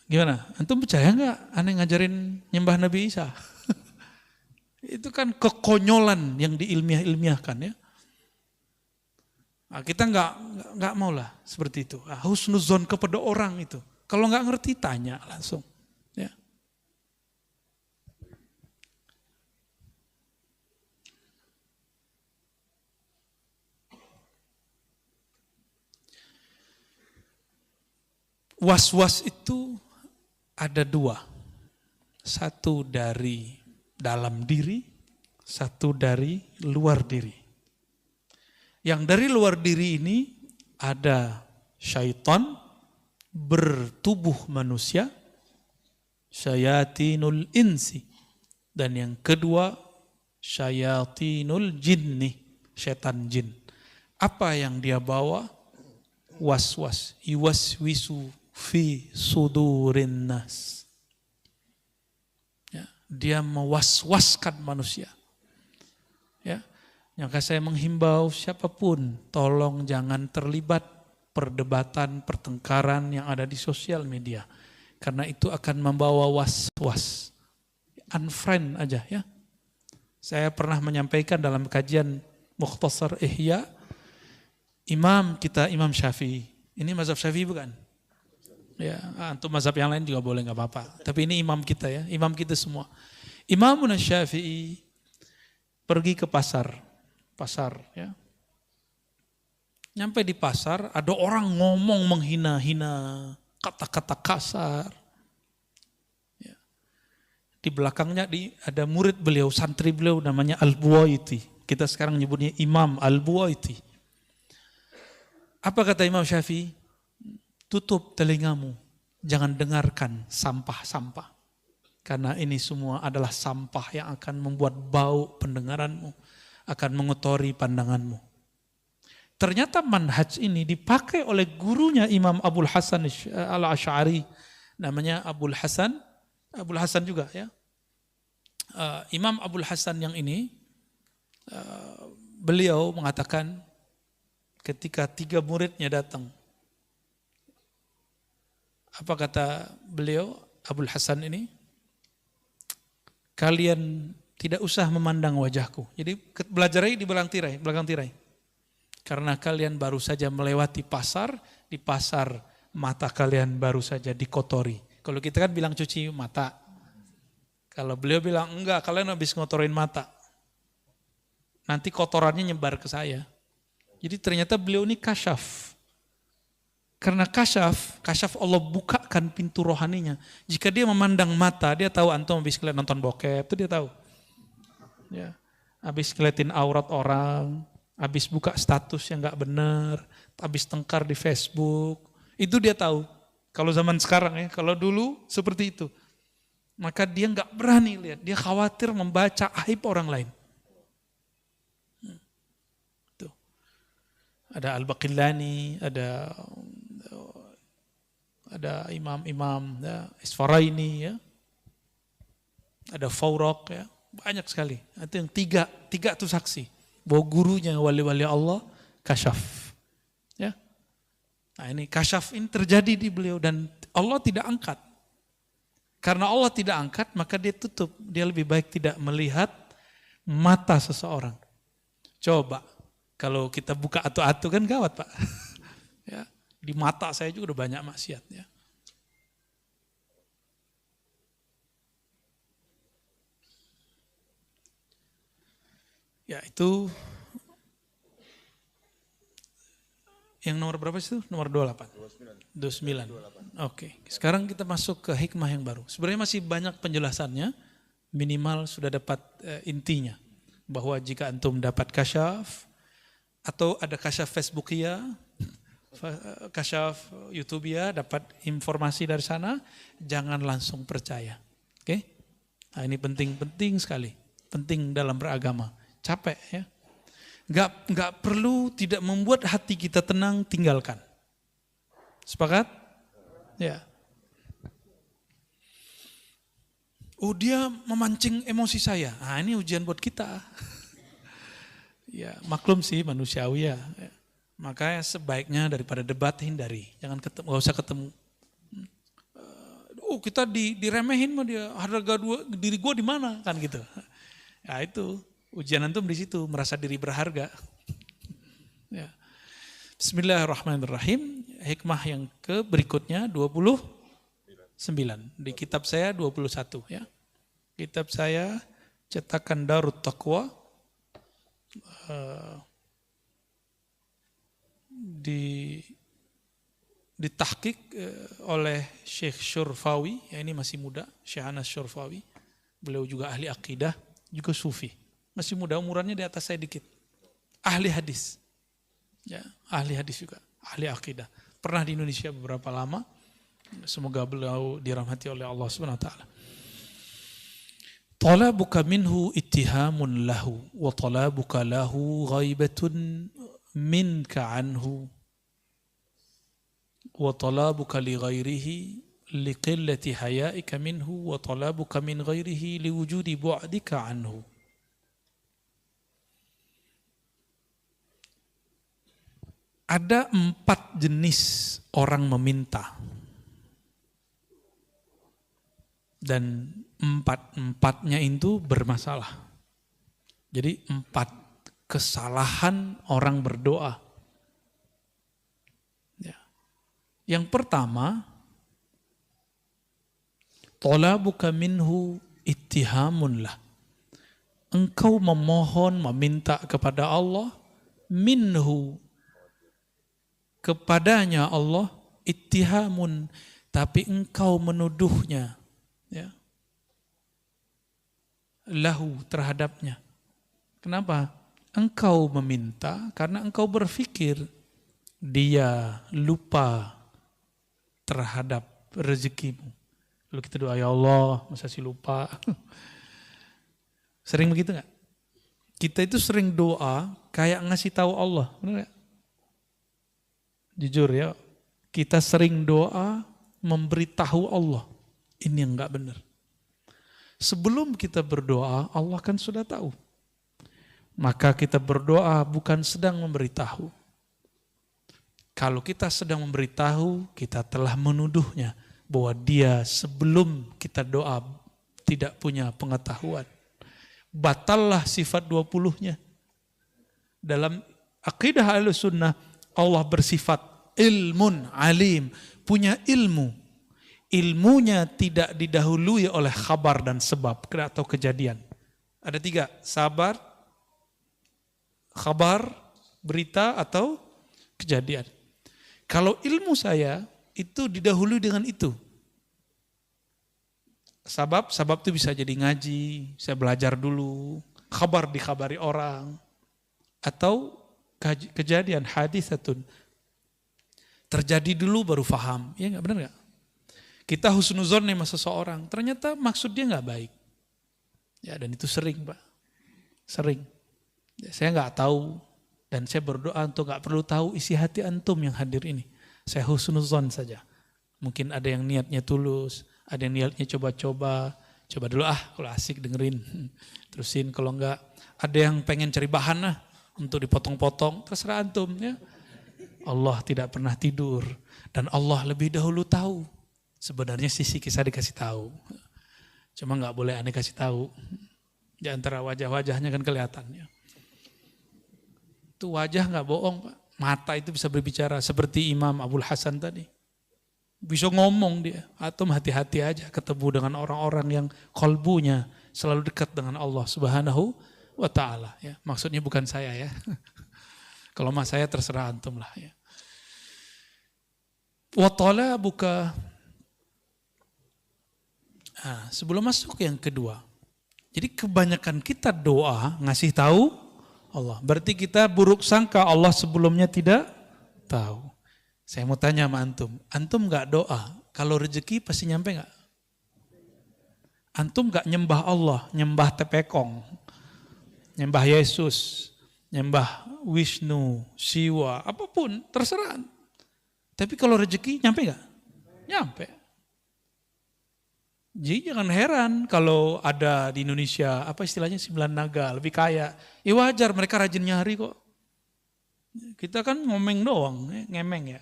Gimana? Antum percaya nggak aneh ngajarin nyembah Nabi Isa? Itu kan kekonyolan yang diilmiah-ilmiahkan ya. Nah, kita nggak mau lah seperti itu. Husnuzon kepada orang itu. Kalau nggak ngerti tanya langsung. Ya. Was-was itu ada dua. Satu dari dalam diri, satu dari luar diri. Yang dari luar diri ini ada syaitan bertubuh manusia, syayatinul insi. Dan yang kedua, syayatinul jinni, setan jin. Apa yang dia bawa? Was-was, yuwaswisu fi sudurin nas. Ya, dia mewaswaskan manusia. Ya, maka saya menghimbau siapapun, tolong jangan terlibat perdebatan, pertengkaran yang ada di sosial media. Karena itu akan membawa was-was. Unfriend aja ya. Saya pernah menyampaikan dalam kajian Mukhtasar Ihya, imam kita Imam Syafi'i. Ini mazhab Syafi'i bukan? Ya, untuk mazhab yang lain juga boleh nggak apa-apa. Tapi ini imam kita ya, imam kita semua. Imam Syafi'i pergi ke pasar ya. Nyampe di pasar, ada orang ngomong menghina-hina, kata-kata kasar. Ya. Di belakangnya ada murid beliau, santri beliau namanya Al-Buwaiti. Kita sekarang nyebutnya Imam Al-Buwaiti. Apa kata Imam Syafi'i? Tutup telingamu, jangan dengarkan sampah-sampah. Karena ini semua adalah sampah yang akan membuat bau pendengaranmu, akan mengotori pandanganmu. Ternyata manhaj ini dipakai oleh gurunya Imam Abul Hasan Al-Asy'ari, namanya Abul Hasan juga ya. Imam Abul Hasan yang ini, beliau mengatakan ketika 3 muridnya datang, apa kata beliau, Abul Hasan ini? Kalian tidak usah memandang wajahku. Jadi belajarnya di belakang tirai. Karena kalian baru saja melewati pasar, di pasar mata kalian baru saja dikotori. Kalau kita kan bilang cuci mata. Kalau beliau bilang enggak, kalian habis ngotorin mata. Nanti kotorannya nyebar ke saya. Jadi ternyata beliau ini kasyaf. Karena kasyaf Allah bukakan pintu rohaninya. Jika dia memandang mata, dia tahu antum habis kalian nonton bokep, itu dia tahu. Ya, habis ngeliatin aurat orang, habis buka status yang nggak benar, habis tengkar di Facebook, itu dia tahu. Kalau zaman sekarang ya, kalau dulu seperti itu. Maka dia nggak berani lihat, dia khawatir membaca aib orang lain. Tuh. Ada Al-Baqillani, ada imam-imam ya, Isfaraini ya. Ada Fawraq ya, banyak sekali. Itu yang tiga itu saksi bahwa gurunya wali-wali Allah kasyaf. Ya. Nah, ini kasyaf ini terjadi di beliau dan Allah tidak angkat. Karena Allah tidak angkat, maka dia tutup. Dia lebih baik tidak melihat mata seseorang. Coba, kalau kita buka atu-atu kan gawat Pak. Ya, di mata saya juga udah banyak maksiat. Ya. Ya itu yang nomor berapa sih itu? Nomor 28. 29. Oke. Sekarang kita masuk ke hikmah yang baru. Sebenarnya masih banyak penjelasannya. Minimal sudah dapat intinya. Bahwa jika antum dapat kasyaf atau ada kasyaf Facebookia, kasyaf YouTubea, dapat informasi dari sana, jangan langsung percaya. Oke? Nah, ini penting sekali. Penting dalam beragama. Capek ya. Enggak perlu tidak membuat hati kita tenang, tinggalkan. Sepakat? Ya. Oh dia memancing emosi saya. Nah ini ujian buat kita. Ya maklum sih manusiawi ya. Makanya sebaiknya daripada debat hindari. Jangan ketemu, gak usah ketemu. Oh kita diremehin mah dia, harga diri gue di mana kan gitu. Ya itu ujian antum di situ, merasa diri berharga. Ya. Bismillahirrahmanirrahim. Hikmah yang berikutnya 29. Di kitab saya 21 ya. Kitab saya cetakan Darut Taqwa ditahqiq oleh Syekh Syurfawi, ya ini masih muda, Syekh Anas Syurfawi. Beliau juga ahli akidah, juga sufi. Masih muda, umurannya di atas saya dikit. Ahli hadis. Ya, ahli hadis juga, ahli akidah. Pernah di Indonesia beberapa lama. Semoga beliau dirahmati oleh Allah Subhanahu wa taala. Talabuka minhu ittihamun lahu wa talabuka lahu ghaibatun minka anhu wa talabuka li ghairihi liqillati hayaika minhu wa talabuka min ghairihi liwujudi bu'dika anhu. Ada 4 jenis orang meminta. Dan 4-4-nya itu bermasalah. Jadi 4 kesalahan orang berdoa. Ya. Yang pertama, talabuka minhu ittihamun lah. Engkau memohon, meminta kepada Allah, minhu, kepadanya Allah, ittihamun, tapi engkau menuduhnya, ya, lahu, terhadapnya. Kenapa? Engkau meminta karena engkau berpikir dia lupa terhadap rezekimu. Lalu kita doa, ya Allah, masa sih lupa? Sering begitu gak? Kita itu sering doa kayak ngasih tahu Allah, benar gak? Jujur ya, kita sering doa memberitahu Allah. Ini yang gak benar. Sebelum kita berdoa, Allah kan sudah tahu. Maka kita berdoa bukan sedang memberitahu. Kalau kita sedang memberitahu, kita telah menuduhnya bahwa dia sebelum kita doa tidak punya pengetahuan. Batallah sifat 20-nya. Dalam akidah Ahlussunnah, Allah bersifat ilmun alim, punya ilmu. Ilmunya tidak didahului oleh khabar dan sebab atau kejadian. Ada 3, sabar, khabar, berita atau kejadian. Kalau ilmu saya itu didahului dengan itu. Sabab itu bisa jadi ngaji, saya belajar dulu, khabar dikhabari orang, atau kejadian hadisatun terjadi dulu baru faham. Ya enggak, benar enggak? Kita husnuzon sama seseorang, ternyata maksud dia enggak baik. Ya, dan itu sering, Pak. Sering. Ya, saya enggak tahu dan saya berdoa untuk enggak perlu tahu isi hati antum yang hadir ini. Saya husnuzon saja. Mungkin ada yang niatnya tulus, ada yang niatnya coba-coba. Coba dulu kalau asik dengerin. Terusin kalau enggak, ada yang pengen cari bahan untuk dipotong-potong, terserah antum ya. Allah tidak pernah tidur dan Allah lebih dahulu tahu Sebenarnya sisi kisah dikasih tahu. Cuma nggak boleh aneh kasih tahu. Di antara wajah-wajahnya kan kelihatannya. Itu wajah nggak bohong Pak. Mata itu bisa berbicara seperti Imam Abul Hasan tadi. Bisa ngomong dia. Atau hati-hati aja ketemu dengan orang-orang yang kolbunya selalu dekat dengan Allah Subhanahu wa ta'ala. Ya. Maksudnya bukan saya ya. Kalau mas saya terserah antum lah ya. Wa talabuka. Nah, sebelum masuk yang kedua. Jadi kebanyakan kita doa ngasih tahu Allah. Berarti kita buruk sangka Allah sebelumnya tidak tahu. Saya mau tanya sama antum. Antum gak doa, kalau rezeki pasti nyampe gak? Antum gak nyembah Allah, nyembah Tepekong, nyembah Yesus, nyembah Wisnu, Siwa, apapun, terserah. Tapi kalau rezeki nyampe gak? Nyampe. Jadi jangan heran kalau ada di Indonesia, apa istilahnya 9 naga, lebih kaya. Ya wajar mereka rajin nyari kok. Kita kan ngomeng doang, ngemeng ya.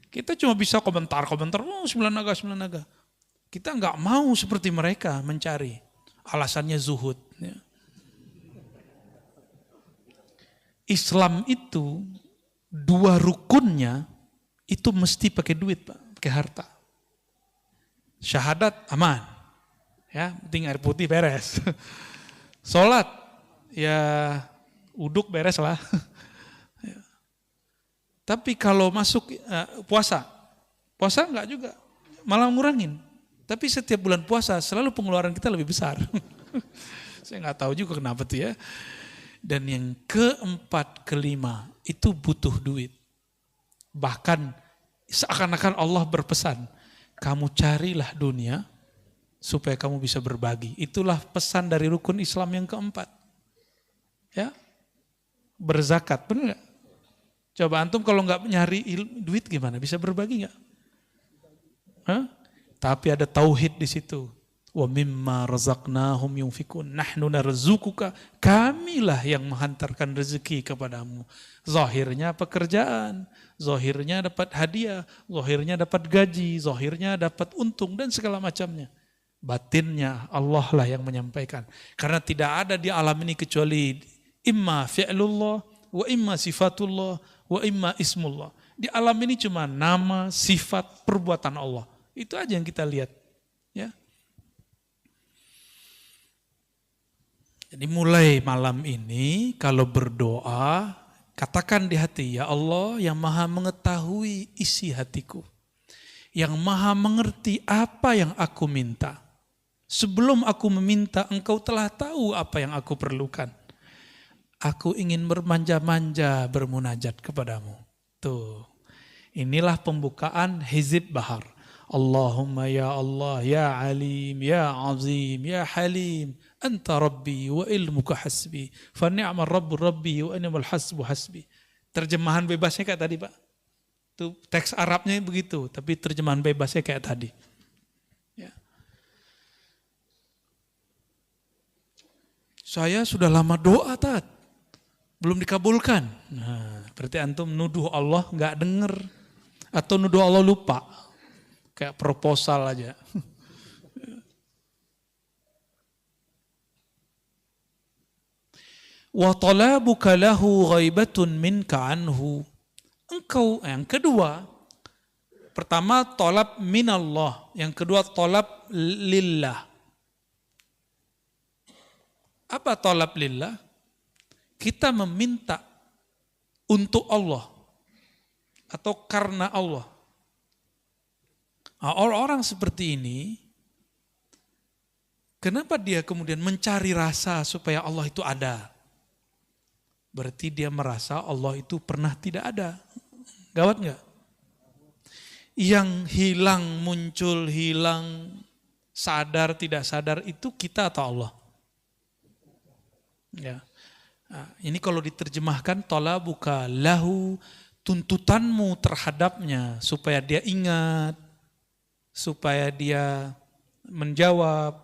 Kita cuma bisa komentar-komentar, oh 9 naga, 9 naga. Kita nggak mau seperti mereka mencari. Alasannya zuhud. Ya. Islam itu 2 rukunnya itu mesti pakai duit Pak, pakai harta. Syahadat aman, ya penting air putih beres. Sholat, ya uduk beres lah. Tapi kalau masuk puasa enggak juga, malah ngurangin. Tapi setiap bulan puasa selalu pengeluaran kita lebih besar. Saya nggak tahu juga kenapa tuh ya. Dan yang keempat, kelima itu butuh duit. Bahkan seakan-akan Allah berpesan, kamu carilah dunia supaya kamu bisa berbagi. Itulah pesan dari rukun Islam yang keempat. Ya, berzakat, benar nggak? Coba antum kalau nggak nyari duit gimana? Bisa berbagi nggak? Tapi ada tauhid di situ. Wa mimma razaqnahum yunfikun. Nahnu narzuquka. Kamilah yang menghantarkan rezeki kepadamu. Zahirnya pekerjaan, zahirnya dapat hadiah, zahirnya dapat gaji, zahirnya dapat untung dan segala macamnya. Batinnya Allah lah yang menyampaikan. Karena tidak ada di alam ini kecuali imma fi'lullah wa imma sifatullah wa imma ismullah. Di alam ini cuma nama, sifat, perbuatan Allah. Itu aja yang kita lihat. Ya. Jadi mulai malam ini kalau berdoa, katakan di hati, ya Allah yang maha mengetahui isi hatiku. Yang maha mengerti apa yang aku minta. Sebelum aku meminta, engkau telah tahu apa yang aku perlukan. Aku ingin bermanja-manja bermunajat kepadamu. Tuh, inilah pembukaan Hizib Bahar. Allahumma ya Allah, ya Alim, ya Azim, ya Halim, Anta Rabbi wa ilmuka hasbi, fa ni'mal Rabbu Rabbi wa ni'mal hasbu hasbi. Terjemahan bebasnya kayak tadi Pak. Itu teks Arabnya begitu, tapi terjemahan bebasnya kayak tadi. Ya. Saya sudah lama doa Tat, belum dikabulkan. Nah, berarti antum nuduh Allah nggak denger atau nuduh Allah lupa. Kayak proposal aja. Wa talabuka lahu ghaibatun minka anhu. Engkau, yang kedua, pertama talab minallah, yang kedua talab lillah. Apa talab lillah? Kita meminta untuk Allah atau karena Allah. Nah, orang-orang seperti ini, kenapa dia kemudian mencari rasa supaya Allah itu ada? Berarti dia merasa Allah itu pernah tidak ada. Gawat nggak? Yang hilang, muncul, hilang, sadar, tidak sadar itu kita atau Allah? Ya. Nah, ini kalau diterjemahkan talabuka lahu, tuntutanmu terhadapnya supaya dia ingat, supaya dia menjawab,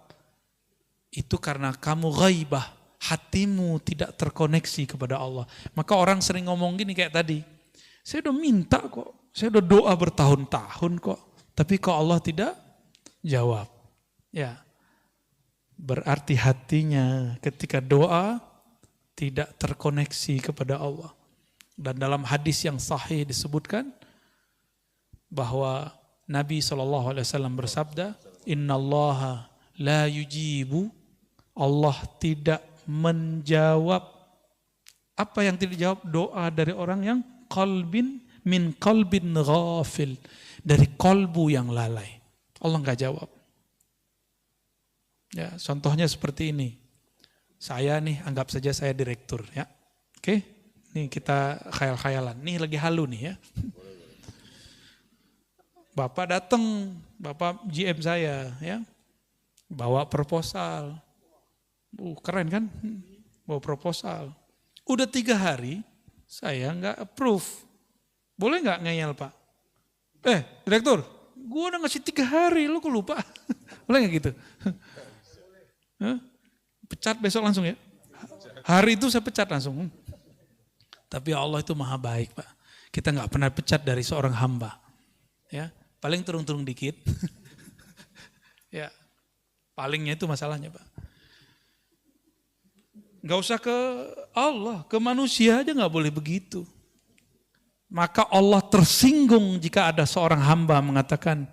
itu karena kamu ghaibah, hatimu tidak terkoneksi kepada Allah. Maka orang sering ngomong gini kayak tadi, saya udah minta kok, saya udah doa bertahun-tahun kok, tapi kok Allah tidak jawab. Ya, berarti hatinya ketika doa tidak terkoneksi kepada Allah. Dan dalam hadis yang sahih disebutkan bahwa Nabi SAW bersabda, Innallaha la yujibu, Allah tidak menjawab. Apa yang tidak dijawab? Doa dari orang yang min qalbin ghafil, dari kolbu yang lalai. Allah enggak jawab. Ya, contohnya seperti ini. Saya nih, anggap saja saya direktur, ya. Oke, nih kita khayal-khayalan. Nih lagi halu nih ya. Bapak datang, Bapak GM saya, ya, bawa proposal. Keren kan? Bawa proposal. Udah 3 hari, saya nggak approve. Boleh nggak ngeyel Pak? Direktur, gue udah ngasih 3 hari, lu kok lupa? Boleh nggak gitu? Pecat besok langsung ya? Hari itu saya pecat langsung. Tapi Allah itu maha baik Pak. Kita nggak pernah pecat dari seorang hamba. Ya, paling turun-turun dikit. Ya, palingnya itu masalahnya Pak. Nggak usah ke Allah, ke manusia aja nggak boleh begitu. Maka Allah tersinggung jika ada seorang hamba mengatakan,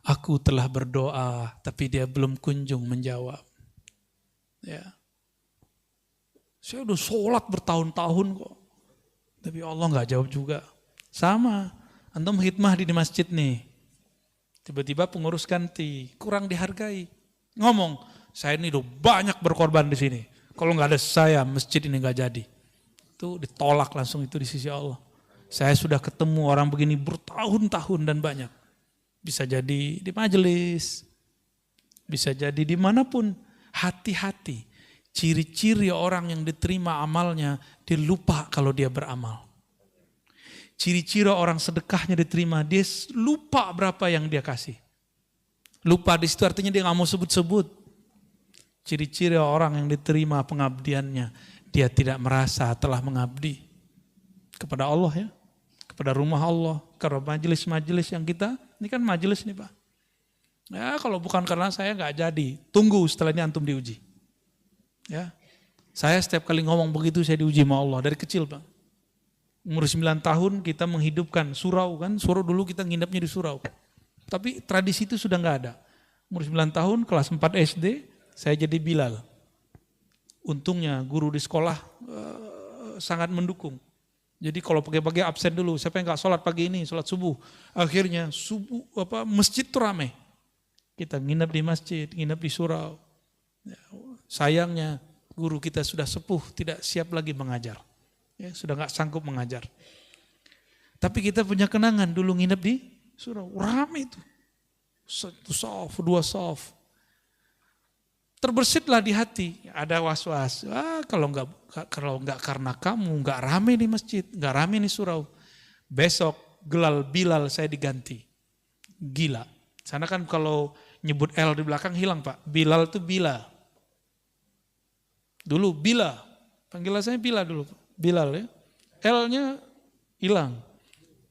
aku telah berdoa tapi dia belum kunjung menjawab. Ya, saya udah sholat bertahun-tahun kok, tapi Allah nggak jawab juga. Sama, antum khidmah di masjid nih, tiba-tiba pengurus ganti, kurang dihargai. Ngomong, saya ini udah banyak berkorban di sini. Kalau nggak ada saya, masjid ini nggak jadi. Itu ditolak langsung itu di sisi Allah. Saya sudah ketemu orang begini bertahun-tahun dan banyak. Bisa jadi di majelis, bisa jadi dimanapun. Hati-hati, ciri-ciri orang yang diterima amalnya, dia lupa kalau dia beramal. Ciri-ciri orang sedekahnya diterima, dia lupa berapa yang dia kasih. Lupa di situ artinya dia nggak mau sebut-sebut. Ciri-ciri orang yang diterima pengabdiannya, dia tidak merasa telah mengabdi kepada Allah ya, kepada rumah Allah, kepada majelis-majelis yang kita, ini kan majelis nih Pak. Ya kalau bukan karena saya nggak jadi, tunggu setelah ini antum diuji. Ya, saya setiap kali ngomong begitu saya diuji sama Allah dari kecil Pak. Umur 9 tahun kita menghidupkan surau kan, surau dulu kita nginepnya di surau. Tapi tradisi itu sudah nggak ada. Umur 9 tahun, kelas 4 SD, saya jadi Bilal. Untungnya guru di sekolah sangat mendukung. Jadi kalau pagi-pagi absen dulu, siapa yang nggak sholat pagi ini, sholat subuh. Akhirnya masjid tuh ramai. Kita nginep di masjid, nginep di surau. Sayangnya guru kita sudah sepuh, tidak siap lagi mengajar. Ya, sudah nggak sanggup mengajar. Tapi kita punya kenangan dulu nginep di surau, ramai itu. 1 sof, 2 sof. Terbesitlah di hati, ada was-was. Kalau nggak karena kamu, nggak rame di masjid, nggak rame di surau. Besok Bilal saya diganti. Gila. Sana kan kalau nyebut L di belakang hilang Pak. Bilal itu Bila. Dulu Bila. Panggilan saya Bila dulu. Bilal ya. L-nya hilang.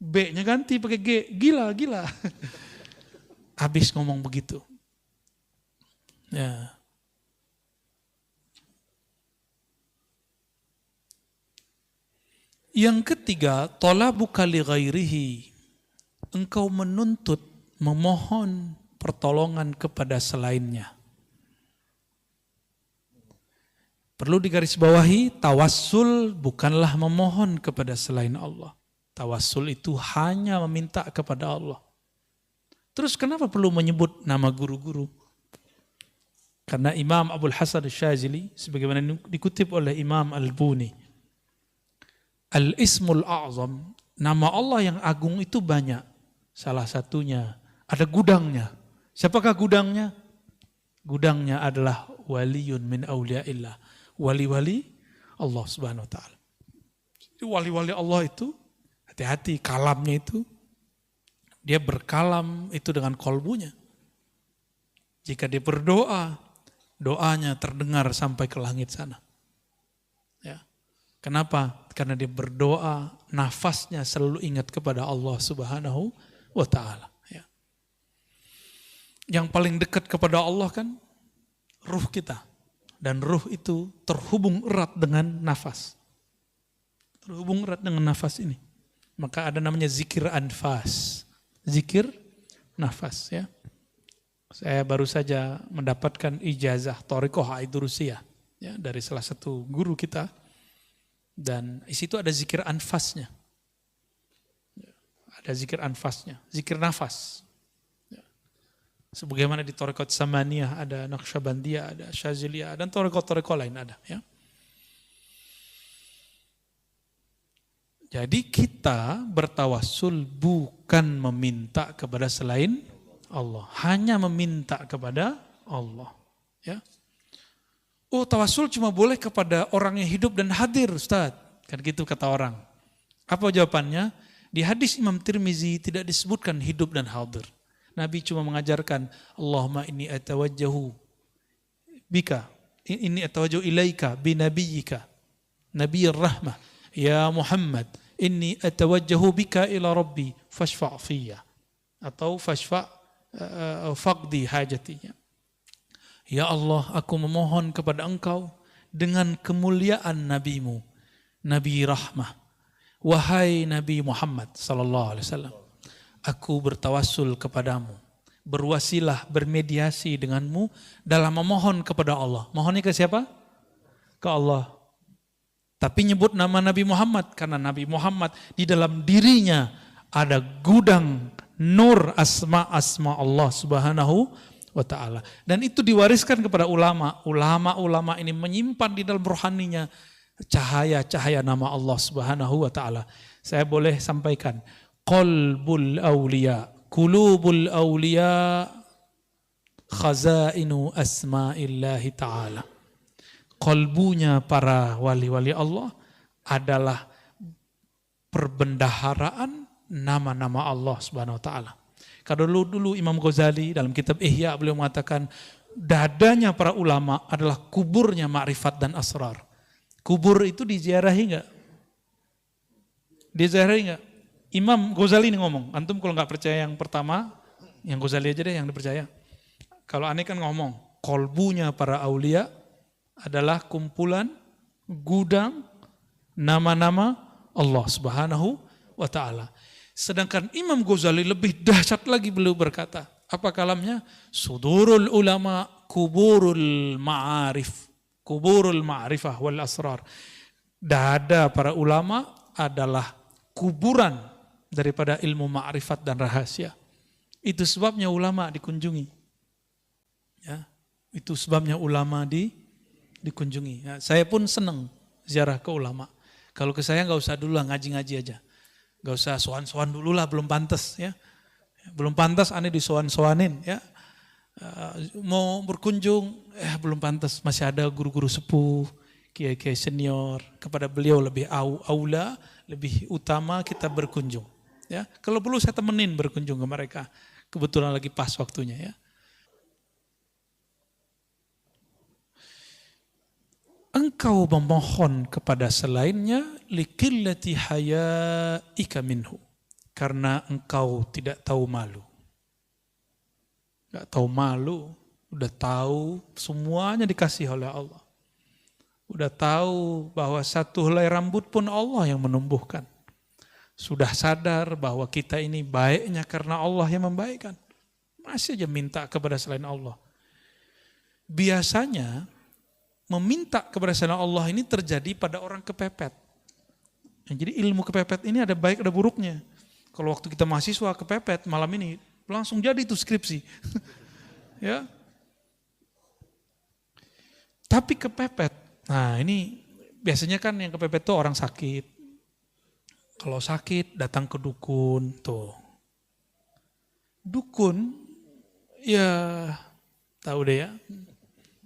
B-nya ganti pakai G. Gila. Habis ngomong begitu. Ya. Yang ketiga, talabuka li ghairihi. Engkau menuntut, memohon pertolongan kepada selainnya. Perlu digarisbawahi, tawassul bukanlah memohon kepada selain Allah. Tawassul itu hanya meminta kepada Allah. Terus kenapa perlu menyebut nama guru-guru? Karena Imam Abul Hasan Syazili, sebagaimana dikutip oleh Imam Al-Buni, Al-Ismul A'zam, nama Allah yang agung itu banyak. Salah satunya, ada gudangnya. Siapakah gudangnya? Gudangnya adalah waliyun min awliyaillah. Wali-wali Allah subhanahu wa ta'ala. Wali-wali Allah itu, hati-hati kalamnya itu, dia berkalam itu dengan kolbunya. Jika dia berdoa, doanya terdengar sampai ke langit sana. Ya. Kenapa? Karena dia berdoa, nafasnya selalu ingat kepada Allah subhanahu wa ta'ala. Ya. Yang paling dekat kepada Allah kan ruh kita. Dan ruh itu terhubung erat dengan nafas. Terhubung erat dengan nafas ini. Maka ada namanya zikir anfas. Zikir nafas ya. Saya baru saja mendapatkan ijazah Thariqah Aidurusiyah ya, dari salah satu guru kita. Dan di situ ada zikir anfasnya. Ada zikir anfasnya, zikir nafas. Sebagaimana di Thariqat Samaniyah ada Naqsyabandiyah, ada Syaziliyah, dan Thariqat-Thariqat lain ada ya. Jadi kita bertawassul bukan meminta kepada selain Allah, hanya meminta kepada Allah ya. Oh, tawassul cuma boleh kepada orang yang hidup dan hadir, Ustaz. Kan gitu kata orang. Apa jawabannya? Di hadis Imam Tirmizi tidak disebutkan hidup dan hadir. Nabi cuma mengajarkan, Allahumma inni atawajjahu bika, inni atawajjahu ilaika binabiyyika, nabiyir rahmah, ya Muhammad, inni atawajjahu bika ila rabbi, fashfa' fiyya. Atau fashfa' faqdi hajatinya. Ya Allah, aku memohon kepada engkau dengan kemuliaan nabimu, Nabi rahmah. Wahai Nabi Muhammad sallallahu alaihi wasallam, aku bertawassul kepadamu, berwasilah, bermediasi denganmu dalam memohon kepada Allah. Mohonnya ke siapa? Ke Allah. Tapi nyebut nama Nabi Muhammad karena Nabi Muhammad di dalam dirinya ada gudang nur asma Allah Subhanahu wa ta'ala. Dan itu diwariskan kepada ulama. Ulama-ulama ini menyimpan di dalam rohaninya cahaya-cahaya nama Allah Subhanahu wa ta'ala. Saya boleh sampaikan, qalbul awliya, qulubul awliya, khazainu asma'illahi ta'ala. Qalbunya para wali-wali Allah adalah perbendaharaan nama-nama Allah Subhanahu wa ta'ala. Kalau dulu Imam Ghazali dalam kitab Ihya beliau mengatakan dadanya para ulama adalah kuburnya ma'rifat dan asrar. Kubur itu diziarahi enggak? Diziarahi enggak? Imam Ghazali ini ngomong, antum kalau enggak percaya yang pertama, yang Ghazali aja deh yang dipercaya. Kalau aneh kan ngomong, kolbunya para aulia adalah kumpulan gudang nama-nama Allah Subhanahu wa ta'ala. Sedangkan Imam Ghazali lebih dahsyat lagi, beliau berkata, apa kalamnya? Sudurul ulama kuburul ma'arif, kuburul ma'rifah wal asrar. Dada para ulama adalah kuburan daripada ilmu ma'rifat dan rahasia. Itu sebabnya ulama dikunjungi. Ya, itu sebabnya ulama dikunjungi. Ya, saya pun senang ziarah ke ulama. Kalau ke saya nggak usah dulu lah, ngaji-ngaji aja. Gak usah soan-soan dulu lah, belum pantas ya. Belum pantas aneh disoan-soanin ya. Mau berkunjung, belum pantas, masih ada guru-guru sepuh, kiai-kiai senior. Kepada beliau lebih aula, lebih utama kita berkunjung. Ya, kalau perlu saya temenin berkunjung ke mereka. Kebetulan lagi pas waktunya ya. Engkau memohon kepada selainnya likillati hayaika minhu, karena engkau tidak tahu malu. Enggak tahu malu, udah tahu semuanya dikasih oleh Allah. Udah tahu bahwa satu helai rambut pun Allah yang menumbuhkan. Sudah sadar bahwa kita ini baiknya karena Allah yang membaikkan. Masih aja minta kepada selain Allah. Biasanya meminta kepada selain Allah ini terjadi pada orang kepepet. Jadi ilmu kepepet ini ada baik ada buruknya. Kalau waktu kita mahasiswa kepepet malam ini langsung jadi itu skripsi. Ya. Tapi kepepet. Nah, ini biasanya kan yang kepepet itu orang sakit. Kalau sakit datang ke dukun tuh. Dukun ya tahu deh ya.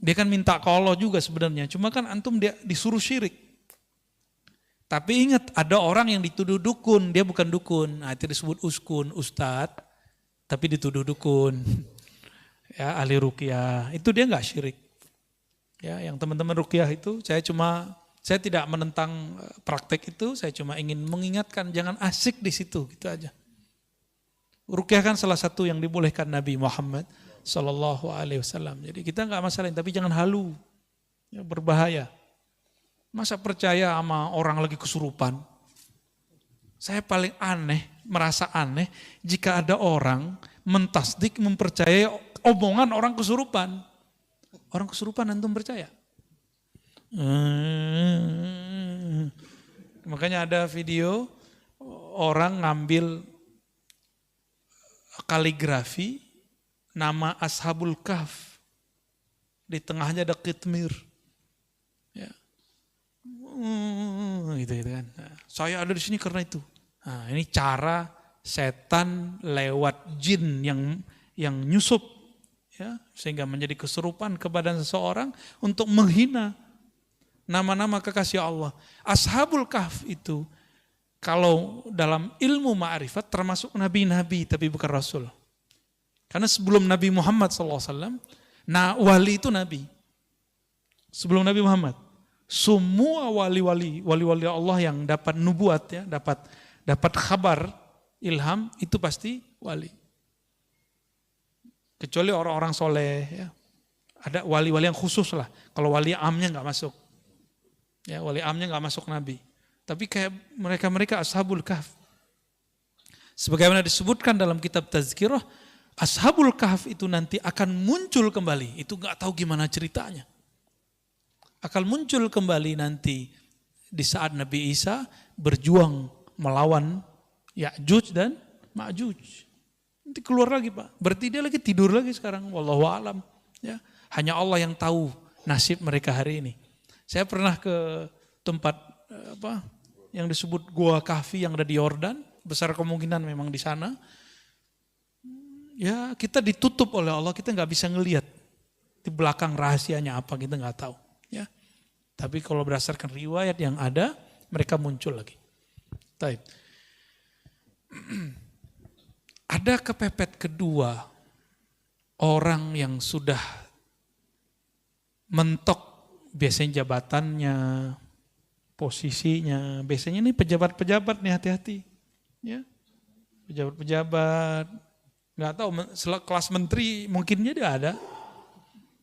Dia kan minta ke Allah juga sebenarnya, cuma kan antum dia disuruh syirik. Tapi ingat, ada orang yang dituduh dukun, dia bukan dukun. Nah, itu disebut uskun, ustadz, tapi dituduh dukun. Ya, ahli ruqyah, itu dia enggak syirik. Ya, yang teman-teman ruqyah itu, saya tidak menentang praktek itu, saya cuma ingin mengingatkan jangan asik di situ, gitu aja. Ruqyah kan salah satu yang dibolehkan Nabi Muhammad Sallallahu Alaihi Wasallam. Jadi kita nggak masalah, tapi jangan halu, ya, berbahaya. Masa percaya sama orang lagi kesurupan? Saya paling merasa aneh jika ada orang mentasdik, mempercayai omongan orang kesurupan. Orang kesurupan antum percaya? Makanya ada video orang ngambil kaligrafi nama Ashabul Kahf. Di tengahnya ada kitmir. Ya. Gitu kan. Nah, saya ada di sini karena itu. Nah, ini cara setan lewat jin yang nyusup, ya, sehingga menjadi kesurupan kepada seseorang untuk menghina nama-nama kekasih Allah. Ashabul Kahf itu kalau dalam ilmu ma'rifat termasuk nabi-nabi tapi bukan rasul. Karena sebelum Nabi Muhammad SAW, nah wali itu nabi. Sebelum Nabi Muhammad, semua wali-wali Allah yang dapat nubuat, ya, dapat kabar ilham itu pasti wali. Kecuali orang-orang soleh, ya. Ada wali-wali yang khusus lah. Kalau wali amnya nggak masuk, ya, wali amnya nggak masuk nabi. Tapi kayak mereka Ashabul Kahf. Sebagaimana disebutkan dalam kitab Tazkirah, Ashabul Kahf itu nanti akan muncul kembali. Itu nggak tahu gimana ceritanya. Akan muncul kembali nanti di saat Nabi Isa berjuang melawan Ya'juj dan Ma'juj. Nanti keluar lagi, Pak. Berarti dia lagi tidur lagi sekarang. Wallahu a'lam. Ya, hanya Allah yang tahu nasib mereka hari ini. Saya pernah ke tempat yang disebut Gua Kahfi yang ada di Yordan. Besar kemungkinan memang di sana. Ya, kita ditutup oleh Allah, kita nggak bisa ngelihat di belakang rahasianya apa, kita nggak tahu. Ya, tapi kalau berdasarkan riwayat yang ada, mereka muncul lagi. Taib. Ada kepepet kedua, orang yang sudah mentok biasanya jabatannya, posisinya, biasanya ini pejabat-pejabat nih, hati-hati. Ya, pejabat-pejabat, nggak tahu kelas menteri mungkinnya dia ada.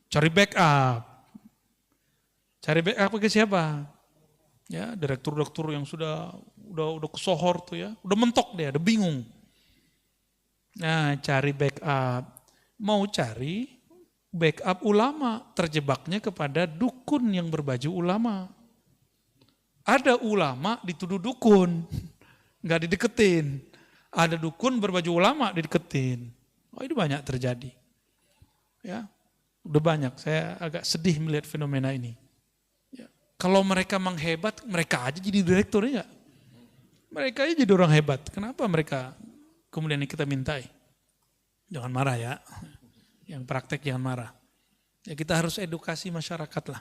Cari backup ke siapa? Ya, direktur-direktur yang udah kesohor tuh, ya, udah mentok dia, udah bingung. Nah, cari backup, mau cari backup ulama, terjebaknya kepada dukun yang berbaju ulama. Ada ulama dituduh dukun, nggak dideketin. Ada dukun berbaju ulama dideketin. Oh, itu banyak terjadi. Ya, udah banyak. Saya agak sedih melihat fenomena ini. Ya. Kalau mereka menghebat, mereka aja jadi direkturnya. Mereka aja jadi orang hebat. Kenapa mereka kemudian kita mintai? Jangan marah ya. Yang praktek jangan marah. Ya, kita harus edukasi masyarakat lah.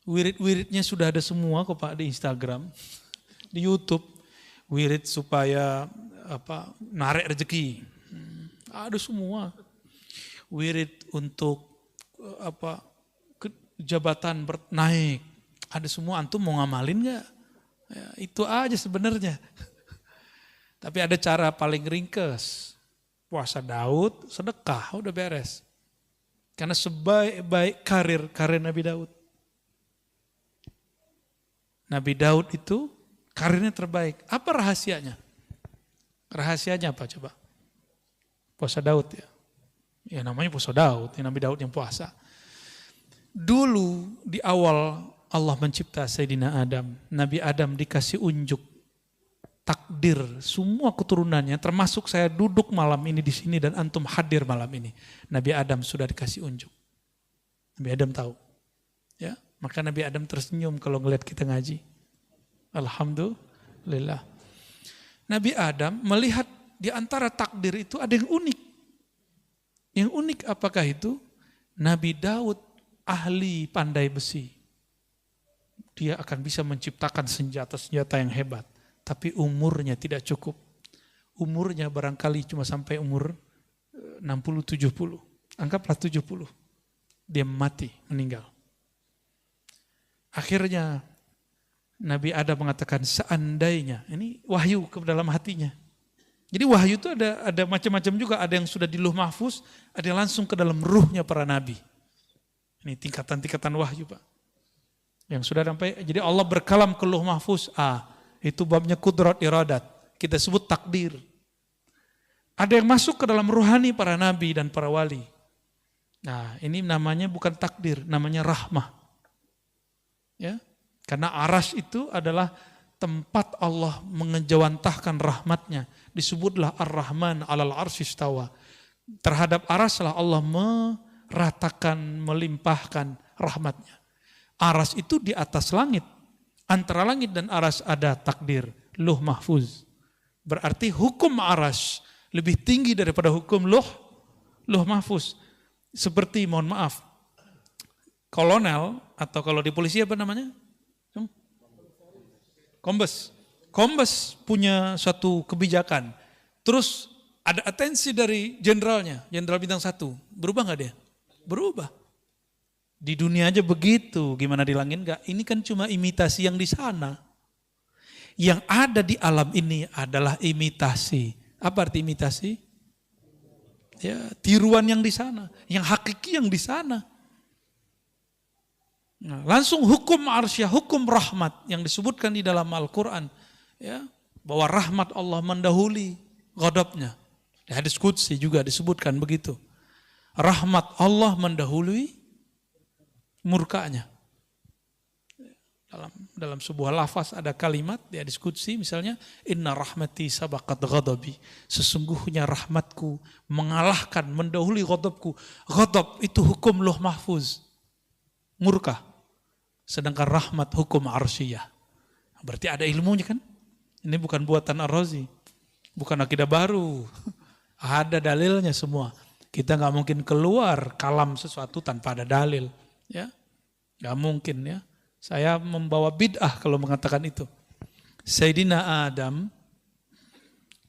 Wirid-wiridnya sudah ada semua kok Pak di Instagram, di YouTube. Wirid supaya narik rezeki. Ada semua. Wirid untuk jabatan naik. Ada semua, antum mau ngamalin enggak? Ya, itu aja sebenarnya. Tapi ada cara paling ringkes. Puasa Daud, sedekah, udah beres. Karena sebaik-baik karir Nabi Daud. Nabi Daud itu karirnya terbaik. Apa rahasianya? Rahasianya apa coba? Puasa Daud, ya. Ya namanya puasa Daud, ya Nabi Daud yang puasa. Dulu di awal Allah mencipta Sayyidina Adam. Nabi Adam dikasih unjuk takdir semua keturunannya, termasuk saya duduk malam ini di sini dan antum hadir malam ini. Nabi Adam sudah dikasih unjuk. Nabi Adam tahu. Ya. Maka Nabi Adam tersenyum kalau ngelihat kita ngaji. Alhamdulillah. Nabi Adam melihat di antara takdir itu ada yang unik. Yang unik apakah itu? Nabi Daud ahli pandai besi. Dia akan bisa menciptakan senjata-senjata yang hebat. Tapi umurnya tidak cukup. Umurnya barangkali cuma sampai umur 60-70. Anggaplah 70. Dia mati, meninggal. Akhirnya Nabi Adam mengatakan seandainya, ini wahyu ke dalam hatinya. Jadi wahyu itu ada macam-macam juga, ada yang sudah di Lauh Mahfuz, ada yang langsung ke dalam ruhnya para nabi. Ini tingkatan-tingkatan wahyu, Pak. Yang sudah sampai, jadi Allah berkalam ke Lauh Mahfuz, itu babnya kudrat iradat. Kita sebut takdir. Ada yang masuk ke dalam ruhani para nabi dan para wali. Nah, ini namanya bukan takdir, namanya rahmah. Ya, karena arsy itu adalah tempat Allah mengejawantahkan rahmatnya. Disebutlah Ar-Rahman 'alal arsy istawa. Terhadap arsy lah Allah meratakan, melimpahkan rahmatnya. Arsy itu di atas langit. Antara langit dan arsy ada takdir, Lauh Mahfuz. Berarti hukum arsy lebih tinggi daripada hukum Lauh Mahfuz. Seperti, mohon maaf, kolonel, atau kalau di polisi apa namanya? Kombes punya suatu kebijakan. Terus ada atensi dari jenderalnya, jenderal bintang 1. Berubah nggak dia? Berubah. Di dunia aja begitu, gimana di langit enggak? Ini kan cuma imitasi yang di sana. Yang ada di alam ini adalah imitasi. Apa arti imitasi? Ya, tiruan yang di sana, yang hakiki yang di sana. Nah, langsung hukum arsyah, hukum rahmat yang disebutkan di dalam Al-Quran, ya, bahwa rahmat Allah mendahului ghadabnya. Di hadis qudsi juga disebutkan begitu. Rahmat Allah mendahului murkanya. Dalam sebuah lafaz ada kalimat di hadis qudsi misalnya, inna rahmati sabaqat ghadabi. Sesungguhnya rahmatku mengalahkan, mendahului ghadabku. Ghadab itu hukum Lauh Mahfuz, murka. Sedangkan rahmat hukum arsyiyah. Berarti ada ilmunya kan? Ini bukan buatan Ar-Razi, bukan akidah baru. Ada dalilnya semua. Kita nggak mungkin keluar kalam sesuatu tanpa ada dalil, ya, nggak mungkin ya. Saya membawa bid'ah kalau mengatakan itu. Sayyidina Adam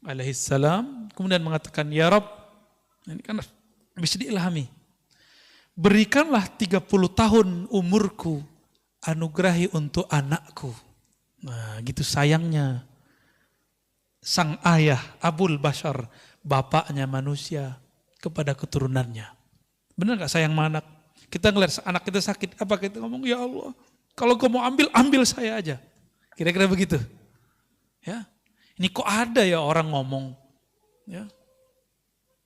alaihissalam kemudian mengatakan, ya Rabb, ini kan bisa diilhami. Berikanlah 30 tahun umurku, anugerahi untuk anakku. Nah, gitu sayangnya sang ayah Abul Bashar, bapaknya manusia, kepada keturunannya. Benar gak sayang sama anak? Kita ngeliat anak kita sakit, apa kita ngomong, ya Allah, kalau kau mau ambil saya aja. Kira-kira begitu. Ya, ini kok ada ya orang ngomong, ya,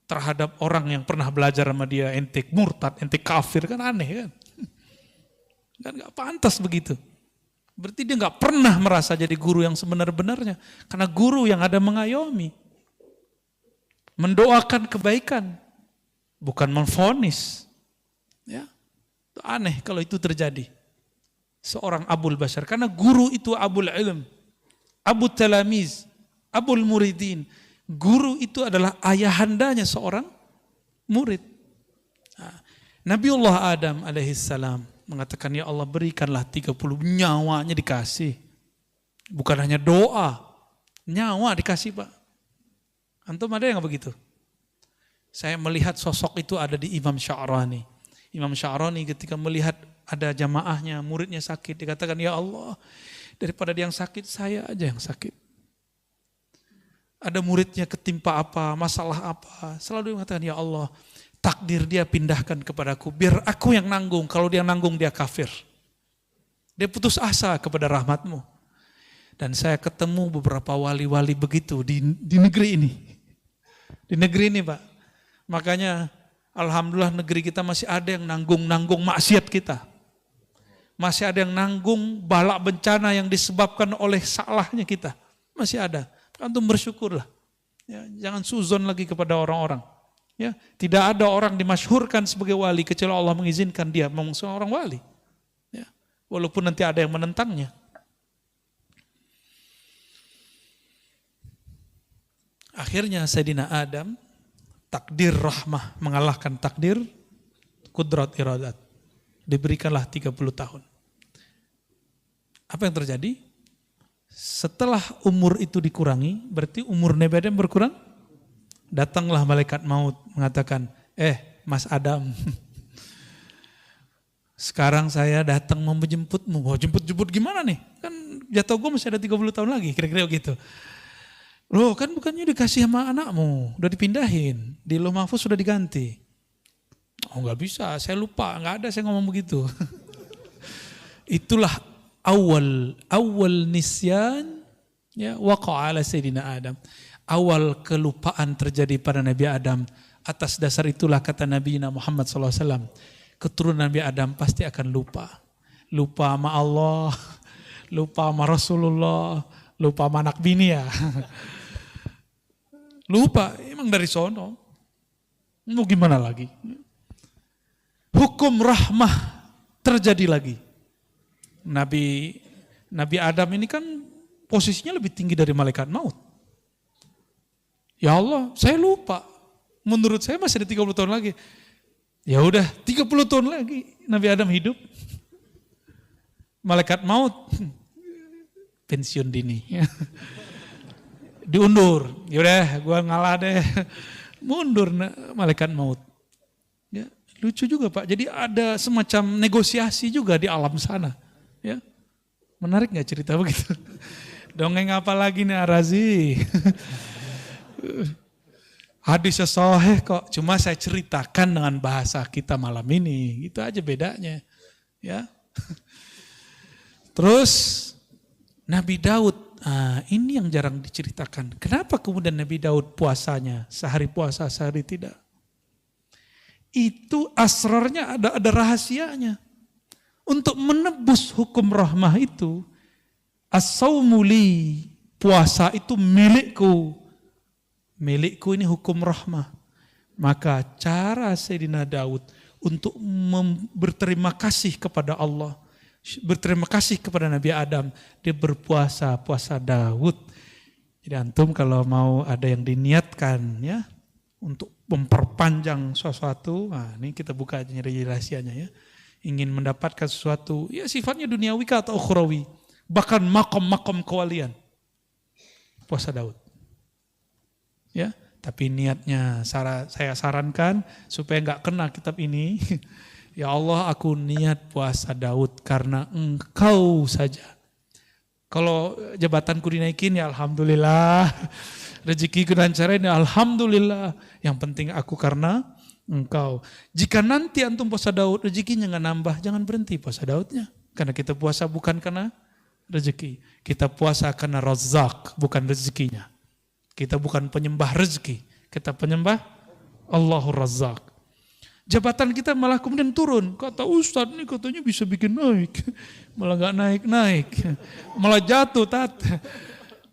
terhadap orang yang pernah belajar sama dia, ente murtad, ente kafir, kan aneh kan? Kan gak pantas begitu. Berarti dia gak pernah merasa jadi guru yang sebenar-benarnya. Karena guru yang ada mengayomi, mendoakan kebaikan, bukan memvonis. Ya, itu aneh kalau itu terjadi. Seorang Abul Bashar, karena guru itu Abul Ilm, Abu Talamiz, Abul Muridin. Guru itu adalah ayahandanya seorang murid. Nah, Nabiullah Adam alaihissalam mengatakan, ya Allah, berikanlah 30, nyawanya dikasih. Bukan hanya doa, nyawa dikasih, Pak. Antum ada yang begitu? Saya melihat sosok itu ada di Imam Sya'rani. Imam Sya'rani ketika melihat ada jamaahnya, muridnya sakit, dikatakan, ya Allah, daripada dia yang sakit, saya aja yang sakit. Ada muridnya ketimpa apa, masalah apa, selalu dia mengatakan, ya Allah, takdir dia pindahkan kepadaku, biar aku yang nanggung. Kalau dia nanggung, dia kafir. Dia putus asa kepada rahmatmu. Dan saya ketemu beberapa wali-wali begitu di negeri ini. Di negeri ini, Pak. Makanya alhamdulillah negeri kita masih ada yang nanggung maksiat kita. Masih ada yang nanggung bala bencana yang disebabkan oleh salahnya kita. Masih ada. Antum bersyukurlah. Ya, jangan suzon lagi kepada orang-orang. Ya, tidak ada orang dimasyhurkan sebagai wali kecuali Allah mengizinkan dia memang seorang wali. Ya, walaupun nanti ada yang menentangnya. Akhirnya Sayyidina Adam, takdir rahmah mengalahkan takdir kudrat iradat. Diberikanlah 30 tahun. Apa yang terjadi? Setelah umur itu dikurangi, berarti umur Nabi Adam berkurang. Datanglah malaikat maut mengatakan, Mas Adam, sekarang saya datang mau menjemputmu. Mau jemput-jemput gimana nih? Kan jatuh gue masih ada 30 tahun lagi, kira-kira gitu. Loh kan bukannya dikasih sama anakmu, udah dipindahin, di Lauh Mahfuz sudah diganti. Oh nggak bisa, saya lupa, nggak ada saya ngomong begitu. Itulah awal nisyan ya waqa'a ala Sayyidina Adam. Awal kelupaan terjadi pada Nabi Adam. Atas dasar itulah kata Nabi Muhammad SAW, keturunan Nabi Adam pasti akan lupa. Lupa sama Allah, lupa sama Rasulullah, lupa sama anak bini ya. Lupa, emang dari sono. Mau gimana lagi? Hukum rahmah terjadi lagi. Nabi Adam ini kan posisinya lebih tinggi dari malaikat maut. Ya Allah, saya lupa. Menurut saya masih ada 30 tahun lagi. Ya udah, 30 tahun lagi Nabi Adam hidup. Malaikat maut pensiun dini. Diundur. Yaudah, gue ngalah deh. Mundur malaikat maut. Ya, lucu juga Pak. Jadi ada semacam negosiasi juga di alam sana. Ya, menarik nggak cerita begitu? Dongeng apa lagi nih Arazi? Hadisnya sahih kok. Cuma saya ceritakan dengan bahasa kita malam ini. Itu aja bedanya. Ya. Terus Nabi Daud, ini yang jarang diceritakan. Kenapa kemudian Nabi Daud puasanya sehari puasa, sehari tidak? Itu asrarnya ada rahasianya. Untuk menebus hukum rahmah itu, as-saumuli, puasa itu milikku. Milikku ini hukum rahmah. Maka cara Sayyidina Daud untuk berterima kasih kepada Allah, berterima kasih kepada Nabi Adam, dia berpuasa, puasa Daud. Jadi antum kalau mau ada yang diniatkan ya untuk memperpanjang sesuatu, nah ini kita buka aja rahasianya ya. Ingin mendapatkan sesuatu, ya sifatnya duniawi atau ukhrawi, bahkan makom kewalian. Puasa Daud. Ya, tapi niatnya saya sarankan supaya nggak kena kitab ini. Ya Allah, aku niat puasa Daud karena Engkau saja. Kalau jabatanku dinaikin ya alhamdulillah. Rezekiku dilancarin ya alhamdulillah. Yang penting aku karena Engkau. Jika nanti antum puasa Daud rezekinya nggak nambah, jangan berhenti puasa Daudnya. Karena kita puasa bukan karena rezeki. Kita puasa karena Razzaq, bukan rezekinya. Kita bukan penyembah rezeki, kita penyembah Allahur Razzaq. Jabatan kita malah kemudian turun. Kata Ustadz ini katanya bisa bikin naik. Malah gak naik-naik. Malah jatuh tat.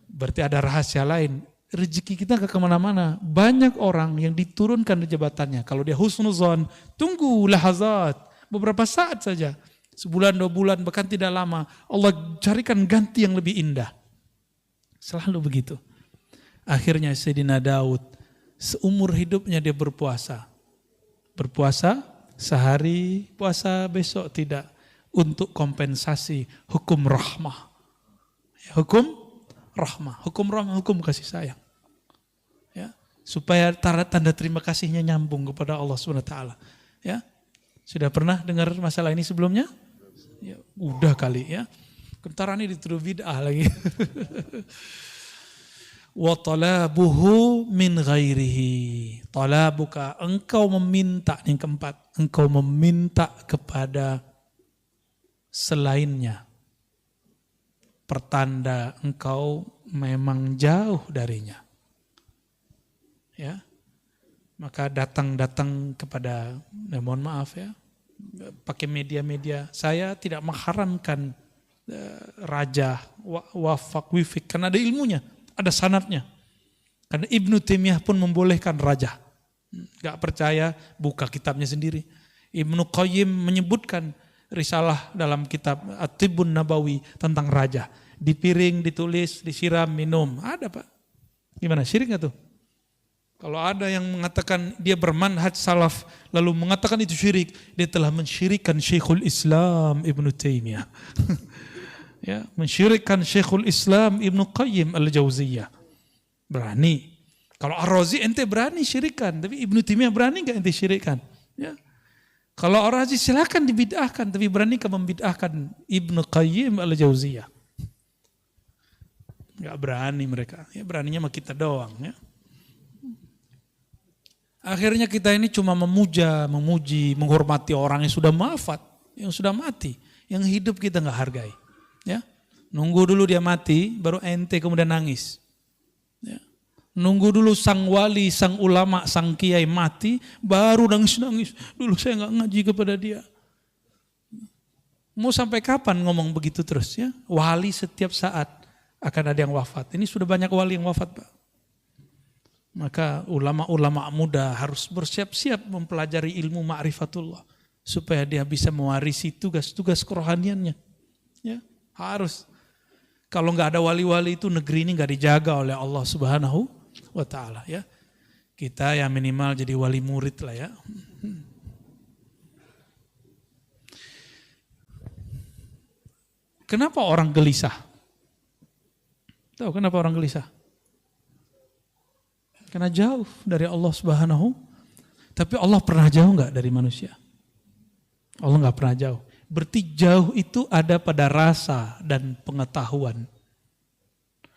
Berarti ada rahasia lain. Rezeki kita gak kemana-mana. Banyak orang yang diturunkan di jabatannya. Kalau dia husnuzon, tunggu lahazat. Beberapa saat saja. Sebulan, 2 bulan, bahkan tidak lama. Allah carikan ganti yang lebih indah. Selalu begitu. Akhirnya Sayyidina Daud seumur hidupnya dia berpuasa. Berpuasa sehari, puasa besok tidak. Untuk kompensasi hukum rahmah. Hukum rahmah. Hukum rahmah, hukum kasih sayang. Ya, supaya tanda terima kasihnya nyambung kepada Allah SWT. Ya, sudah pernah dengar masalah ini sebelumnya? Ya, udah kali ya. Bentar ini dituduh bid'ah lagi. Wa talabuhu min ghairihi. Talabuka, engkau meminta, yang keempat, engkau meminta kepada selainnya. Pertanda engkau memang jauh darinya. Ya. Maka datang kepada, mohon maaf ya, pakai media-media. Saya tidak mengharamkan raja, wafak, wifik, karena ada ilmunya. Ada sanadnya. Karena Ibnu Taimiyah pun membolehkan raja. Gak percaya, buka kitabnya sendiri. Ibnu Qayyim menyebutkan risalah dalam kitab At-Tibbun Nabawi tentang raja. Di piring, ditulis, disiram, minum. Ada Pak. Gimana, syirik gak tuh? Kalau ada yang mengatakan dia bermanhaj salaf, lalu mengatakan itu syirik, dia telah mensyirikkan Syekhul Islam Ibnu Taimiyah. Ya, mensyirikkan Syekhul Islam Ibnu Qayyim Al-Jauziyah. Berani. Kalau Ar-Razi ente berani syirikan, tapi Ibnu Taimiyah berani enggak ente syirikan? Ya. Kalau Ar-Razi silakan dibid'ahkan, tapi berani ke membid'ahkan Ibnu Qayyim Al-Jauziyah? Nggak berani mereka. Ya beraninya sama kita doang ya. Akhirnya kita ini cuma memuja, memuji, menghormati orang yang sudah wafat, yang sudah mati, yang hidup kita nggak hargai. Ya, nunggu dulu dia mati, baru ente kemudian nangis. Ya. Nunggu dulu sang wali, sang ulama, sang kiai mati, baru nangis-nangis. Dulu saya nggak ngaji kepada dia. Mau sampai kapan ngomong begitu terus ya? Wali setiap saat akan ada yang wafat. Ini sudah banyak wali yang wafat, Pak. Maka ulama-ulama muda harus bersiap-siap mempelajari ilmu ma'rifatullah supaya dia bisa mewarisi tugas-tugas kerohaniannya. Ya, harus. Kalau nggak ada wali-wali itu negeri ini nggak dijaga oleh Allah Subhanahu wa taala ya. Kita ya minimal jadi wali murid lah ya. Kenapa orang gelisah? Tahu kenapa orang gelisah? Karena jauh dari Allah Subhanahu. Tapi Allah pernah jauh nggak dari manusia? Allah nggak pernah jauh. Berarti jauh itu ada pada rasa dan pengetahuan.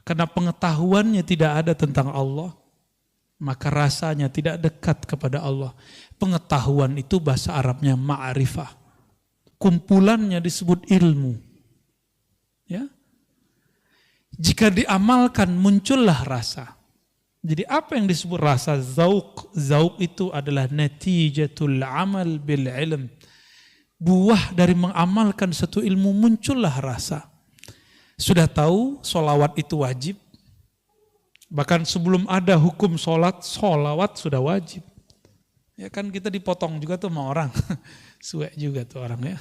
Karena pengetahuannya tidak ada tentang Allah, maka rasanya tidak dekat kepada Allah. Pengetahuan itu bahasa Arabnya ma'rifah. Kumpulannya disebut ilmu. Ya. Jika diamalkan muncullah rasa. Jadi apa yang disebut rasa zauq? Zauq itu adalah natijatul amal bil ilm. Buah dari mengamalkan satu ilmu muncullah rasa. Sudah tahu solawat itu wajib. Bahkan sebelum ada hukum solawat sudah wajib. Ya kan kita dipotong juga tuh sama orang. Suek juga tuh orang ya.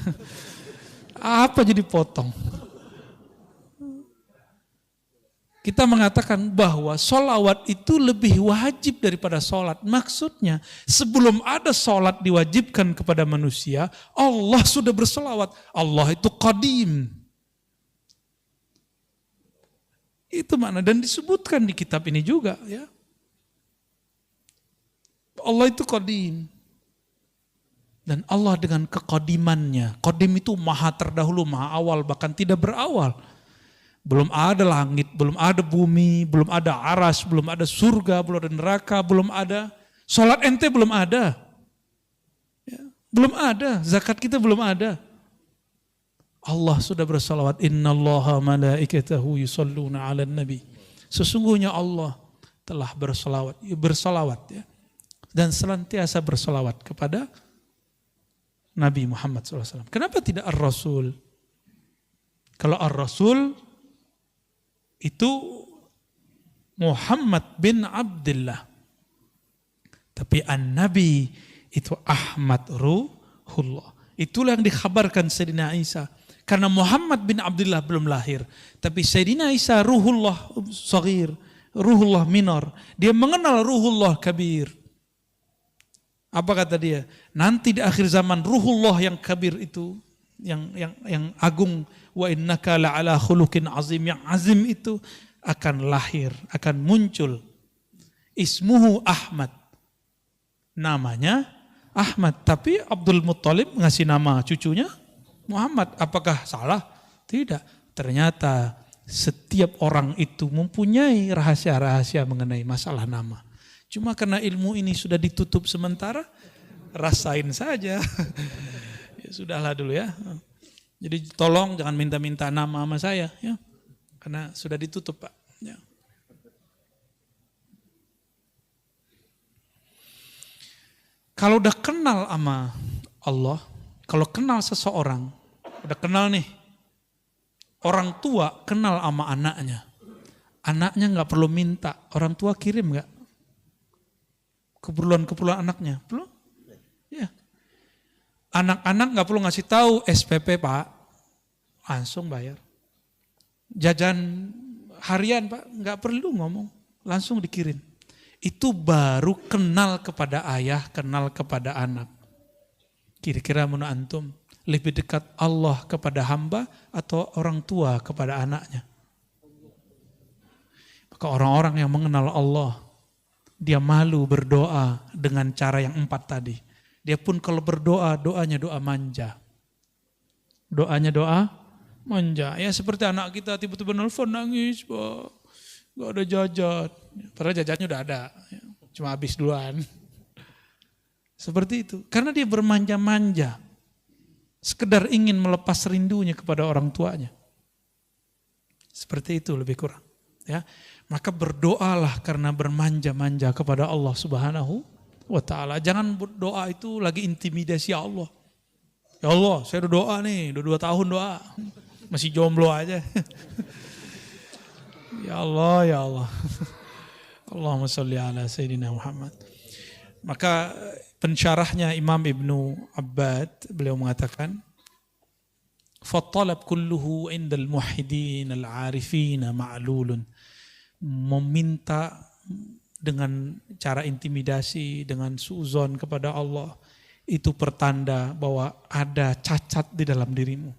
Apa jadi potong? Kita mengatakan bahwa solawat itu lebih wajib daripada solat. Maksudnya sebelum ada solat diwajibkan kepada manusia, Allah sudah bersolawat. Allah itu qadim. Itu makna dan disebutkan di kitab ini juga ya. Allah itu qadim. Dan Allah dengan kekodimannya. Qadim itu maha terdahulu, maha awal, bahkan tidak berawal. Belum ada langit, belum ada bumi, belum ada aras, belum ada surga, belum ada neraka, belum ada. Salat ente belum ada. Ya, belum ada, zakat kita belum ada. Allah sudah bersalawat. Innallaha malaikatahu yusalluna 'alan nabi. Sesungguhnya Allah telah bersalawat ya. Dan senantiasa bersalawat kepada Nabi Muhammad SAW. Kenapa tidak ar-Rasul? Kalau ar-Rasul itu Muhammad bin Abdullah. Tapi an-Nabi itu Ahmad Ruhullah. Itulah yang dikhabarkan Sayyidina Isa. Karena Muhammad bin Abdullah belum lahir. Tapi Sayyidina Isa Ruhullah Saghir, Ruhullah Minor. Dia mengenal Ruhullah Kabir. Apa kata dia? Nanti di akhir zaman Ruhullah yang Kabir itu, yang agung, wa innaka la'ala khuluqin azim, yang azim itu akan lahir, akan muncul. Ismuhu Ahmad, namanya Ahmad, tapi Abdul Muttalib ngasih nama cucunya Muhammad. Apakah salah? Tidak. Ternyata setiap orang itu mempunyai rahasia-rahasia mengenai masalah nama. Cuma karena ilmu ini sudah ditutup sementara, rasain saja. Ya sudahlah dulu ya. Jadi tolong jangan minta-minta nama sama saya ya. Karena sudah ditutup, Pak. Ya. Kalau udah kenal sama Allah, kalau kenal seseorang, udah kenal nih. Orang tua kenal sama anaknya. Anaknya nggak perlu minta, orang tua kirim nggak? Keperluan anaknya, belum? Ya. Anak-anak nggak perlu ngasih tahu SPP Pak, langsung bayar. Jajan harian Pak, nggak perlu ngomong, langsung dikirim. Itu baru kenal kepada ayah, kenal kepada anak. Kira-kira menurut antum lebih dekat Allah kepada hamba atau orang tua kepada anaknya? Maka orang-orang yang mengenal Allah, dia malu berdoa dengan cara yang 4 tadi. Dia pun kalau berdoa, doanya doa manja. Doanya doa manja. Ya seperti anak kita tiba-tiba nelfon nangis, Pak. ada jajan. Padahal jajannya udah ada, cuma habis duluan. Seperti itu. Karena dia bermanja-manja. Sekedar ingin melepas rindunya kepada orang tuanya. Seperti itu lebih kurang. Ya, maka berdoalah karena bermanja-manja kepada Allah Subhanahu wa ta'ala. Jangan berdoa itu lagi intimidasi Allah. Ya Allah, saya udah doa nih, udah 2 tahun doa. Masih jomblo aja. Ya Allah, ya Allah. Allahumma sholli ala Sayyidina Muhammad. Maka pensyarahnya Imam Ibnu Abbad, beliau mengatakan, فَالطَّلَبْ كُلُّهُ عِنْدَ الْمُوحِدِينَ الْعَارِفِينَ مَعْلُولٌ. Meminta dengan cara intimidasi, dengan suuzon kepada Allah, itu pertanda bahwa ada cacat di dalam dirimu.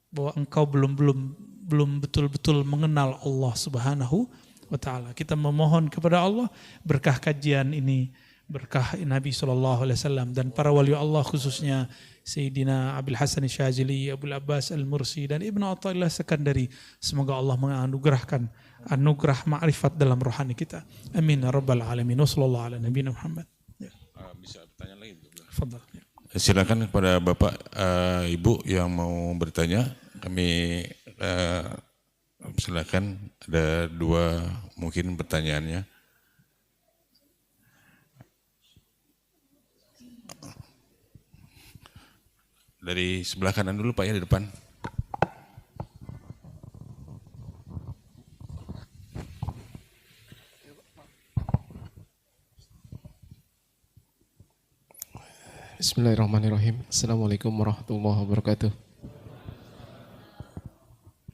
Bahwa engkau belum betul-betul mengenal Allah Subhanahu wa ta'ala. Kita memohon kepada Allah berkah kajian ini, berkah Nabi SAW dan para wali Allah khususnya Sayyidina Abil Hasan Syazili, Abul Abbas Al-Mursi dan Ibnu Athaillah Sekandari. Semoga Allah menganugerahkan anugerah ma'rifat dalam rohani kita. Amin ya rabbal alamin. Wassallallahu ala nabiyina Muhammad. Ya. Bisa bertanya lagi? Fadhal. Ya. Silakan kepada Bapak, Ibu yang mau bertanya. Kami silakan, ada 2 mungkin pertanyaannya. Dari sebelah kanan dulu Pak ya, di depan. Bismillahirrahmanirrahim. Assalamualaikum warahmatullahi wabarakatuh.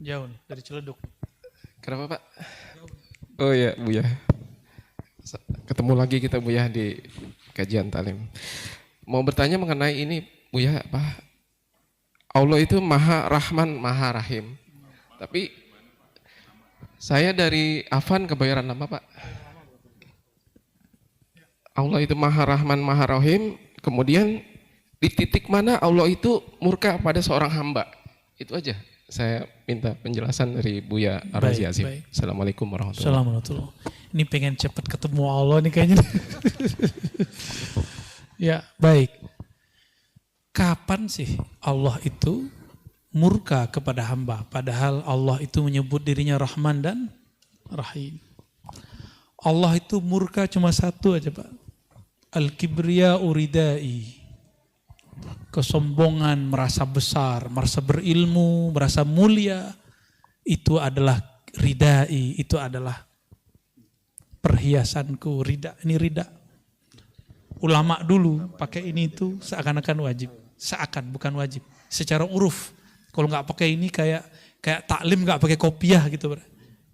Jauh nih, dari Ciledug. Kenapa Pak? Oh ya Buya. Ketemu lagi kita Buya di kajian talim. Mau bertanya mengenai ini Buya, apa? Allah itu Maha Rahman, Maha Rahim. Tapi saya dari Afan kebayaran lama Pak. Allah itu Maha Rahman, Maha Rahim. Kemudian di titik mana Allah itu murka pada seorang hamba. Itu aja. Saya minta penjelasan dari Buya Ar-Razi Azim. Assalamualaikum warahmatullahi wabarakatuh. Ini pengen cepat ketemu Allah nih kayaknya. Ya, baik. Kapan sih Allah itu murka kepada hamba? Padahal Allah itu menyebut dirinya Rahman dan Rahim. Allah itu murka cuma satu aja Pak. Al-kibriya uridai. Kesombongan, merasa besar, merasa berilmu, merasa mulia. Itu adalah ridai, itu adalah perhiasanku, rida. Ini rida. Ulama dulu pakai ini itu seakan-akan wajib. Seakan, bukan wajib. Secara uruf. Kalau nggak pakai ini kayak taklim nggak pakai kopiah gitu.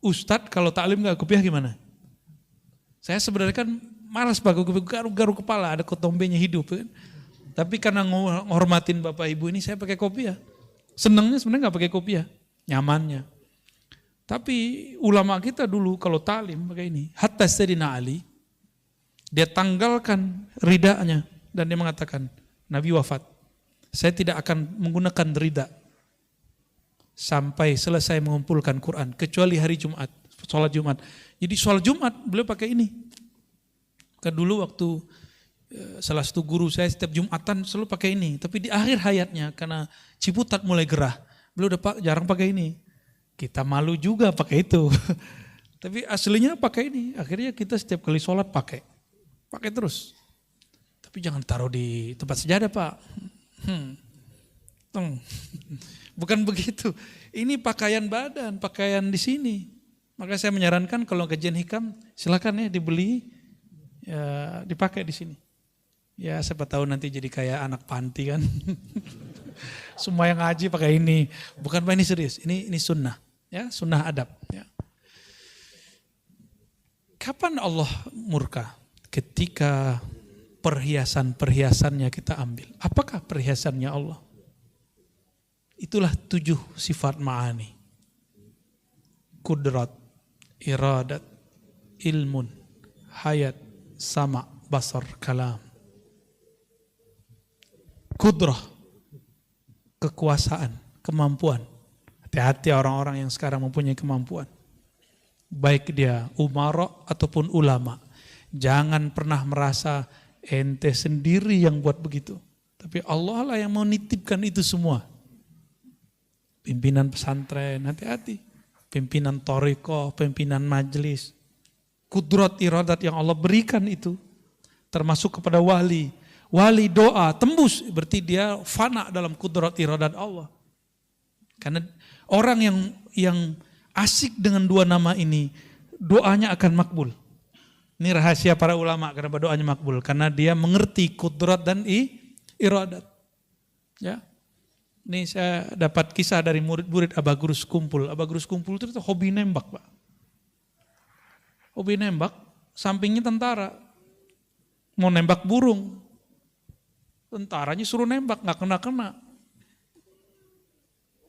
Ustadz kalau taklim nggak kopiah gimana? Saya sebenarnya kan malas pakai kopiah, garu kepala, ada kotombenya hidup kan. Tapi karena menghormatin Bapak Ibu ini saya pakai kopiah. Senangnya sebenarnya nggak pakai kopiah, nyamannya. Tapi ulama kita dulu kalau taklim pakai ini. Hatta Sayyidina Ali, dia tanggalkan ridanya dan dia mengatakan, Nabi wafat, saya tidak akan menggunakan rida sampai selesai mengumpulkan Quran, kecuali hari Jumat, sholat Jumat. Jadi sholat Jumat beliau pakai ini. Kan dulu waktu salah satu guru saya setiap Jumatan selalu pakai ini. Tapi di akhir hayatnya karena Ciputat mulai gerah, beliau udah jarang pakai ini. Kita malu juga pakai itu. Tapi aslinya pakai ini. Akhirnya kita setiap kali sholat pakai terus. Tapi jangan taruh di tempat sejadah Pak. Bukan begitu. Ini pakaian badan, pakaian di sini. Maka saya menyarankan kalau kajian hikam silakan ya dibeli, ya dipakai di sini. Ya siapa tahu nanti jadi kayak anak panti kan. Semua yang ngaji pakai ini. Bukan Pak, ini serius. Ini sunnah. Ya, sunnah adab. Ya. Kapan Allah murka? Ketika perhiasan-perhiasannya kita ambil. Apakah perhiasannya Allah? Itulah 7 sifat ma'ani. Kudrat, iradat, ilmun, hayat, sama, basar, kalam. Kudrah, kekuasaan, kemampuan. Hati-hati orang-orang yang sekarang mempunyai kemampuan. baik dia umara ataupun ulama. Jangan pernah merasa ente sendiri yang buat begitu. Tapi Allah lah yang mau nitipkan itu semua. Pimpinan pesantren, hati-hati. Pimpinan thariqah, pimpinan majelis. Kudrat iradat yang Allah berikan itu. Termasuk kepada wali. Wali doa, tembus. Berarti dia fana dalam kudrat iradat Allah. Karena orang yang asik dengan dua nama ini, doanya akan makbul. Ini rahasia para ulama kenapa doanya makbul. Karena dia mengerti kudrat dan iradat. Ya. Ini saya dapat kisah dari murid-murid Aba Gurus Kumpul. Aba Gurus Kumpul itu hobi nembak, Pak. Hobi nembak, sampingnya tentara. Mau nembak burung. Tentaranya suruh nembak, gak kena-kena.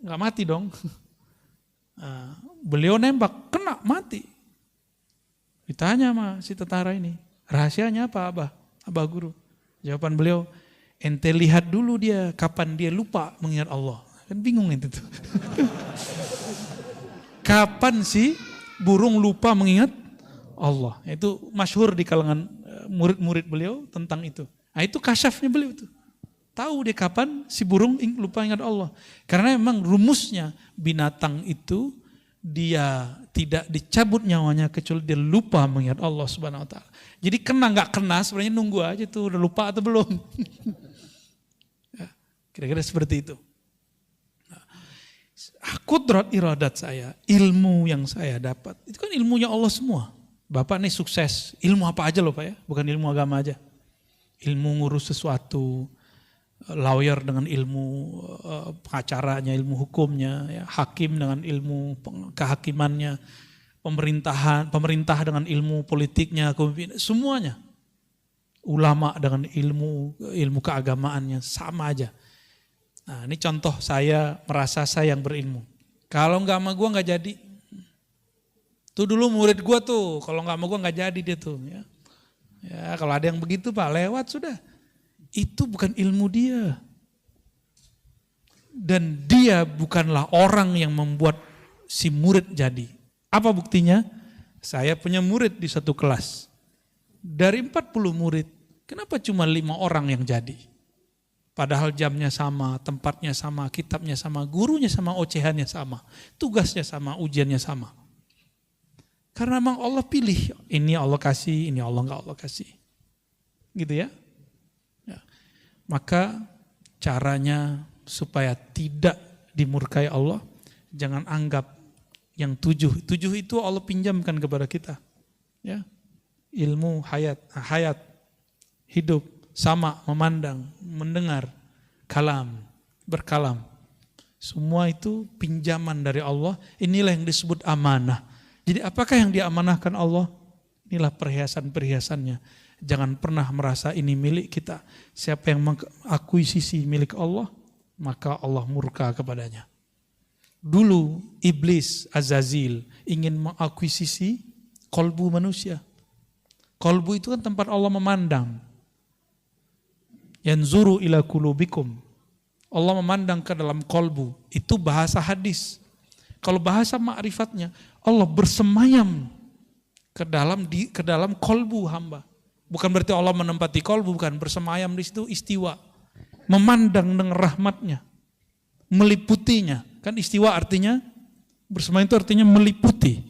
Gak mati dong. Nah, beliau nembak, kena, mati. Ditanya sama si tentara ini, rahasianya apa Abah? Abah Guru. Jawaban beliau, ente lihat dulu dia kapan dia lupa mengingat Allah. Kan bingung itu tuh. Kapan sih burung lupa mengingat Allah? Itu masyhur di kalangan murid-murid beliau tentang itu. Nah itu kasyafnya beliau tuh. Tahu dia kapan si burung lupa ingat Allah. Karena memang rumusnya binatang itu dia tidak dicabut nyawanya kecuali dia lupa mengingat Allah Subhanahu wa taala. Jadi kena nggak kena sebenarnya nunggu aja tuh udah lupa atau belum. Ya, kira-kira seperti itu. Nah, kudrat iradat saya, ilmu yang saya dapat, itu kan ilmunya Allah semua. Bapak nih sukses, ilmu apa aja loh Pak ya, bukan ilmu agama aja. Ilmu ngurus sesuatu, lawyer dengan ilmu pengacaranya, ilmu hukumnya, ya, hakim dengan ilmu kehakimannya, pemerintah dengan ilmu politiknya, semuanya. Ulama dengan ilmu keagamaannya sama aja. Nah, ini contoh saya merasa saya yang berilmu. Kalau nggak sama gue nggak jadi. Tuh dulu murid gue tuh, kalau nggak sama gue nggak jadi dia tuh. Ya kalau ada yang begitu Pak, lewat sudah. Itu bukan ilmu dia. Dan dia bukanlah orang yang membuat si murid jadi. Apa buktinya? Saya punya murid di satu kelas. Dari 40 murid, kenapa cuma 5 orang yang jadi? Padahal jamnya sama, tempatnya sama, kitabnya sama, gurunya sama, ocehannya sama. Tugasnya sama, ujiannya sama. Karena memang Allah pilih, ini Allah kasih, ini Allah enggak Allah kasih. Gitu ya. Maka caranya supaya tidak dimurkai Allah, jangan anggap yang 7 itu Allah pinjamkan kepada kita. Ya. Ilmu hayat, hidup, sama, memandang, mendengar, berkalam. Semua itu pinjaman dari Allah, inilah yang disebut amanah. Jadi apakah yang diamanahkan Allah? Inilah perhiasan-perhiasannya. Jangan pernah merasa ini milik kita. Siapa yang mengakuisisi milik Allah, maka Allah murka kepadanya. Dulu iblis Azazil ingin mengakuisisi kolbu manusia. Kolbu itu kan tempat Allah memandang. Yanzuru ila qulubikum. Allah memandang ke dalam kolbu. Itu bahasa hadis. Kalau bahasa ma'rifatnya, Allah bersemayam ke dalam kolbu hamba. Bukan berarti Allah menempati kolbu, bukan, bersemayam di situ istiwa. Memandang dengan rahmatnya, meliputinya. Kan istiwa artinya, bersemayam itu artinya meliputi.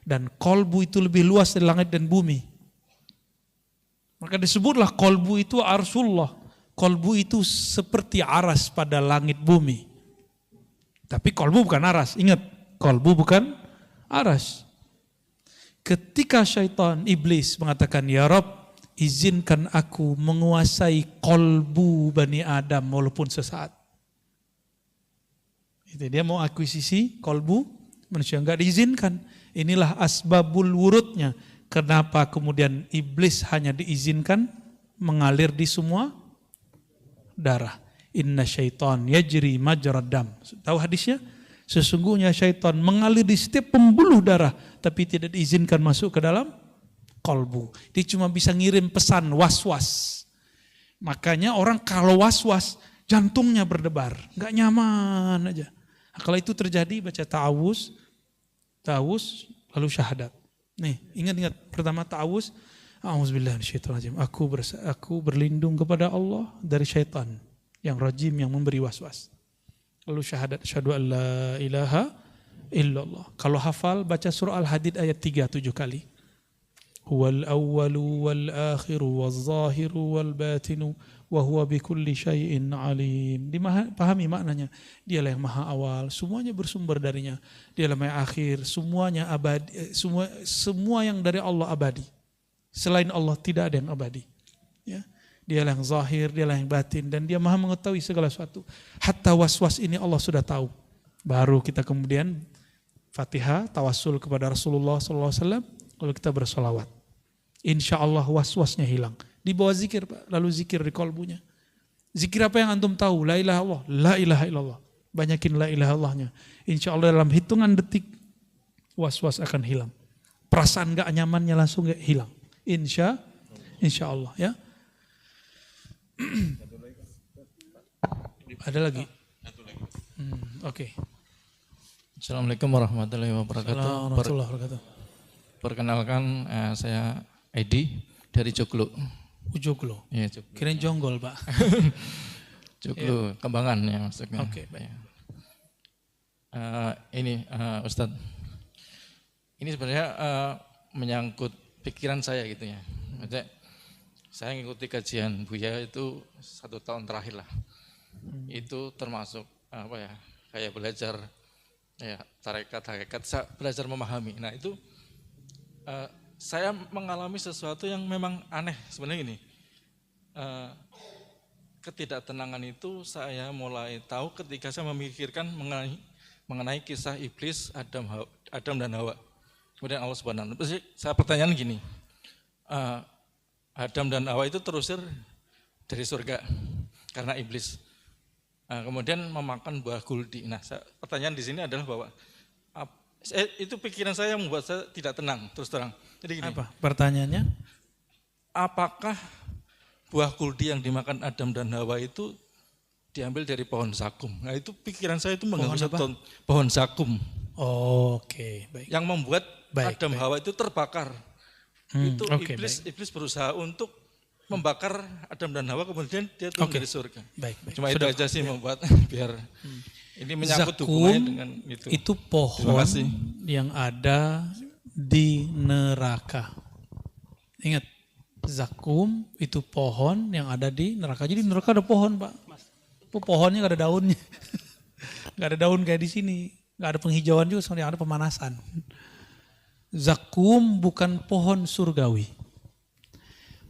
Dan kolbu itu lebih luas dari langit dan bumi. Maka disebutlah kolbu itu arsullah. Kolbu itu seperti aras pada langit bumi. Tapi kolbu bukan aras, ingat, kolbu bukan aras. Ketika syaitan, iblis mengatakan, ya Rabb, izinkan aku menguasai kolbu Bani Adam walaupun sesaat. Itu dia mau akuisisi kolbu manusia, enggak diizinkan. Inilah asbabul wurudnya. Kenapa kemudian iblis hanya diizinkan mengalir di semua darah. Inna syaitan yajri majrad dam. Tahu hadisnya? Sesungguhnya syaitan mengalir di setiap pembuluh darah, tapi tidak diizinkan masuk ke dalam kolbu. Dia cuma bisa ngirim pesan was-was. Makanya orang kalau was-was jantungnya berdebar, nggak nyaman aja. Nah, kalau itu terjadi baca ta'awuz lalu syahadat. Nih, ingat-ingat pertama ta'awuz, a'udzubillahi minasyaitonirrajim. Aku berlindung kepada Allah dari syaitan yang rajim yang memberi waswas. Lalu syahadat, asyhadu an la ilaha illallah. Kalau hafal baca surah Al-Hadid ayat 3 7 kali. Huwal awwalu wal akhiru wal zahiru wal batinu wa huwa bikulli syai'in alim. Dipahami maknanya. Dialah yang maha awal, semuanya bersumber darinya. Dialah yang akhir, semuanya abadi, semua yang dari Allah abadi. Selain Allah tidak ada yang abadi. Ya. Dialah yang zahir, dialah yang batin, dan dia maha mengetahui segala sesuatu. Hatta was-was ini Allah sudah tahu. Baru kita kemudian Fatihah, tawassul kepada Rasulullah SAW, lalu kita bersolawat. Insya Allah was-wasnya hilang. Di bawah zikir, Pak. Lalu zikir di kolbunya. Zikir apa yang antum tahu? La ilaha Allah, la ilaha illallah. Banyakin la ilaha Allahnya. Insya Allah dalam hitungan detik, was-was akan hilang. Perasaan gak nyamannya langsung gak hilang. Insya Allah ya. Ada lagi? Oke. Assalamualaikum warahmatullahi wabarakatuh. Warahmatullahi wabarakatuh. Perkenalkan saya Edi dari Joglo. Joglo. Iya, Joglo. Kirain Jonggol, Pak. Joglo, Kembangan ya maksudnya. Oke, baik. Ini Ustadz. Ini sebenarnya menyangkut pikiran saya gitu ya. Maksudnya saya mengikuti kajian Buya itu 1 tahun terakhir lah. Itu termasuk apa ya? Kayak belajar ya tarekat, saya belajar memahami. Nah itu saya mengalami sesuatu yang memang aneh sebenarnya ini. Ketidaktenangan itu saya mulai tahu ketika saya memikirkan mengenai kisah iblis Adam dan Hawa. Kemudian Allah Subhanahu wa Ta'ala. Saya pertanyaan gini, Adam dan Hawa itu terusir dari surga karena iblis. Kemudian memakan buah guldi. Nah, pertanyaan di sini adalah bahwa itu pikiran saya yang membuat saya tidak tenang terus terang. Jadi gini, apa pertanyaannya? Apakah buah guldi yang dimakan Adam dan Hawa itu diambil dari pohon zakum? Nah, itu pikiran saya itu mengganggu pohon zakum. Oke, baik. Yang membuat Adam Hawa itu terbakar. Itu iblis berusaha untuk membakar Adam dan Hawa, kemudian dia turun dari surga. Baik. Cuma itu aja sih membuat biar ini menyangkut hubungannya dengan itu. Itu pohon yang ada di neraka. Ingat, zakum itu pohon yang ada di neraka. Jadi di neraka ada pohon, Pak. Pohonnya gak ada daunnya. Gak ada daun kayak di sini. Gak ada penghijauan juga, soalnya ada pemanasan. Zakum bukan pohon surgawi.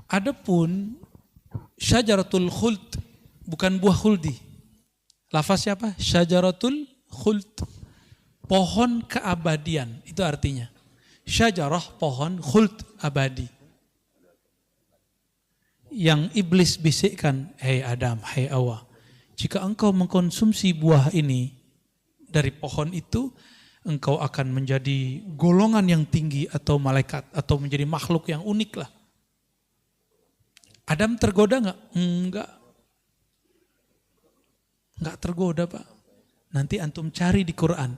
Adapun syajaratul khuld bukan buah khuldi. Lafaz siapa? Syajaratul khuld. Pohon keabadian itu artinya. Syajarah pohon, khuld abadi. Yang iblis bisikkan, hei Adam, hei Hawa, jika engkau mengkonsumsi buah ini dari pohon itu, engkau akan menjadi golongan yang tinggi atau malaikat atau menjadi makhluk yang unik lah. Adam tergoda enggak? Enggak tergoda, Pak. Nanti antum cari di Quran.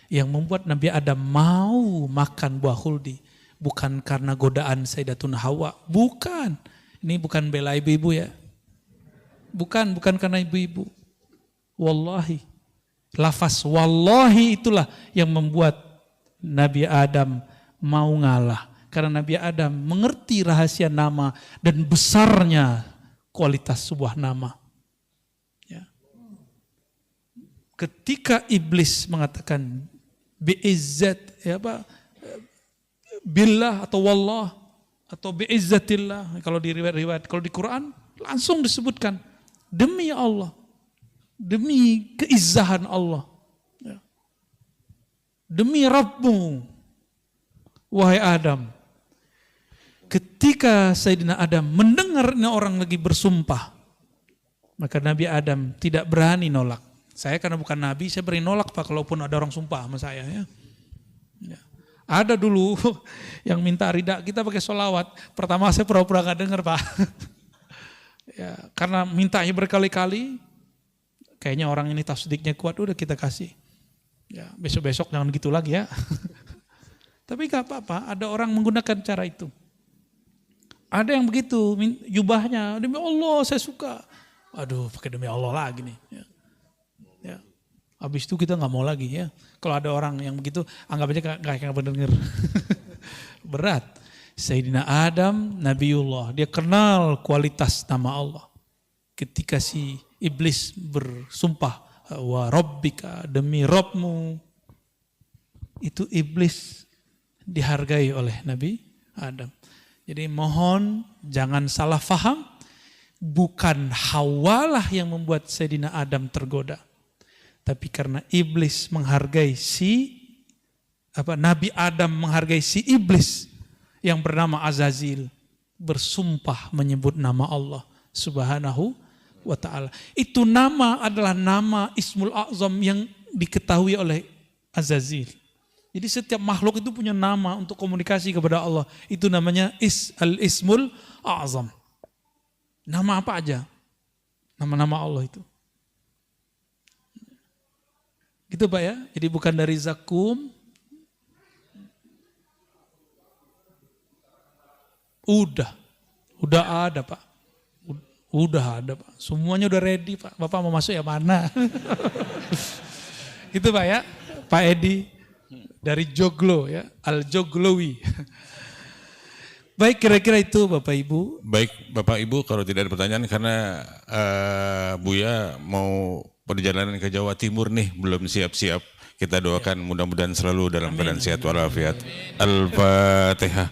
Yang membuat Nabi Adam mau makan buah khuldi. Bukan karena godaan Sayyidatuna Hawa. Bukan. Ini bukan bela ibu-ibu ya. Bukan karena ibu-ibu. Wallahi. Lafaz wallahi itulah yang membuat Nabi Adam mau ngalah. Karena Nabi Adam mengerti rahasia nama dan besarnya kualitas sebuah nama. Ya. Ketika iblis mengatakan bi'izzat, ya apa, billah atau wallah atau bi'izzatillah, kalau di riwayat-riwayat, kalau di Quran langsung disebutkan demi Allah, demi keizzahan Allah, ya. Demi Rabbmu, wahai Adam. Ketika Sayyidina Adam mendengar orang lagi bersumpah, maka Nabi Adam tidak berani nolak. Saya karena bukan Nabi, saya berani nolak, Pak, kalaupun ada orang sumpah sama saya. Ya. Ada dulu yang minta ridha kita pakai sholawat. Pertama saya pura-pura gak dengar, Pak. Ya, karena mintanya berkali-kali, kayaknya orang ini tasdiknya kuat, udah kita kasih. Ya, besok-besok jangan gitu lagi ya. Tapi gak apa-apa, ada orang menggunakan cara itu. Ada yang begitu, jubahnya, demi Allah saya suka. Aduh, pakai demi Allah lagi nih. Ya. Habis itu kita nggak mau lagi ya. Kalau ada orang yang begitu, anggap aja nggak mendengar. Berat. Sayyidina Adam, Nabiullah, dia kenal kualitas nama Allah. Ketika si iblis bersumpah, wa rabbika, demi Rabbmu, itu iblis dihargai oleh Nabi Adam. Jadi mohon jangan salah faham, bukan Hawalah yang membuat Sayyidina Adam tergoda. Tapi karena iblis menghargai Nabi Adam menghargai si iblis yang bernama Azazil, bersumpah menyebut nama Allah Subhanahu wa ta'ala. Itu nama adalah nama Ismul A'zam yang diketahui oleh Azazil. Jadi setiap makhluk itu punya nama untuk komunikasi kepada Allah. Itu namanya Al-Ismul A'zam. Nama apa aja? Nama-nama Allah itu. Gitu Pak ya. Jadi bukan dari Zakum. Udah ada Pak. Udah ada Pak. Semuanya udah ready Pak. Bapak mau masuk yang mana? Gitu Pak ya. Pak Edi. Dari Joglo ya, Al-Joglowi. Baik, kira-kira itu Bapak Ibu. Baik Bapak Ibu, kalau tidak ada pertanyaan karena Buya mau perjalanan ke Jawa Timur nih, belum siap-siap. Kita doakan mudah-mudahan selalu dalam keadaan sehat walafiat. Al-Fatihah.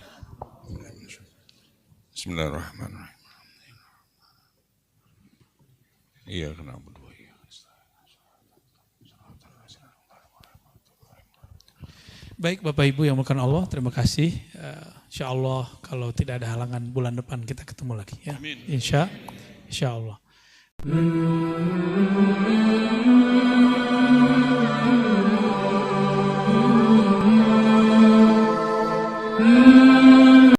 Bismillahirrahmanirrahim. Iya, kenapa? Baik Bapak Ibu yang melakukan Allah, terima kasih. Insya Allah kalau tidak ada halangan bulan depan kita ketemu lagi ya. Insya Allah.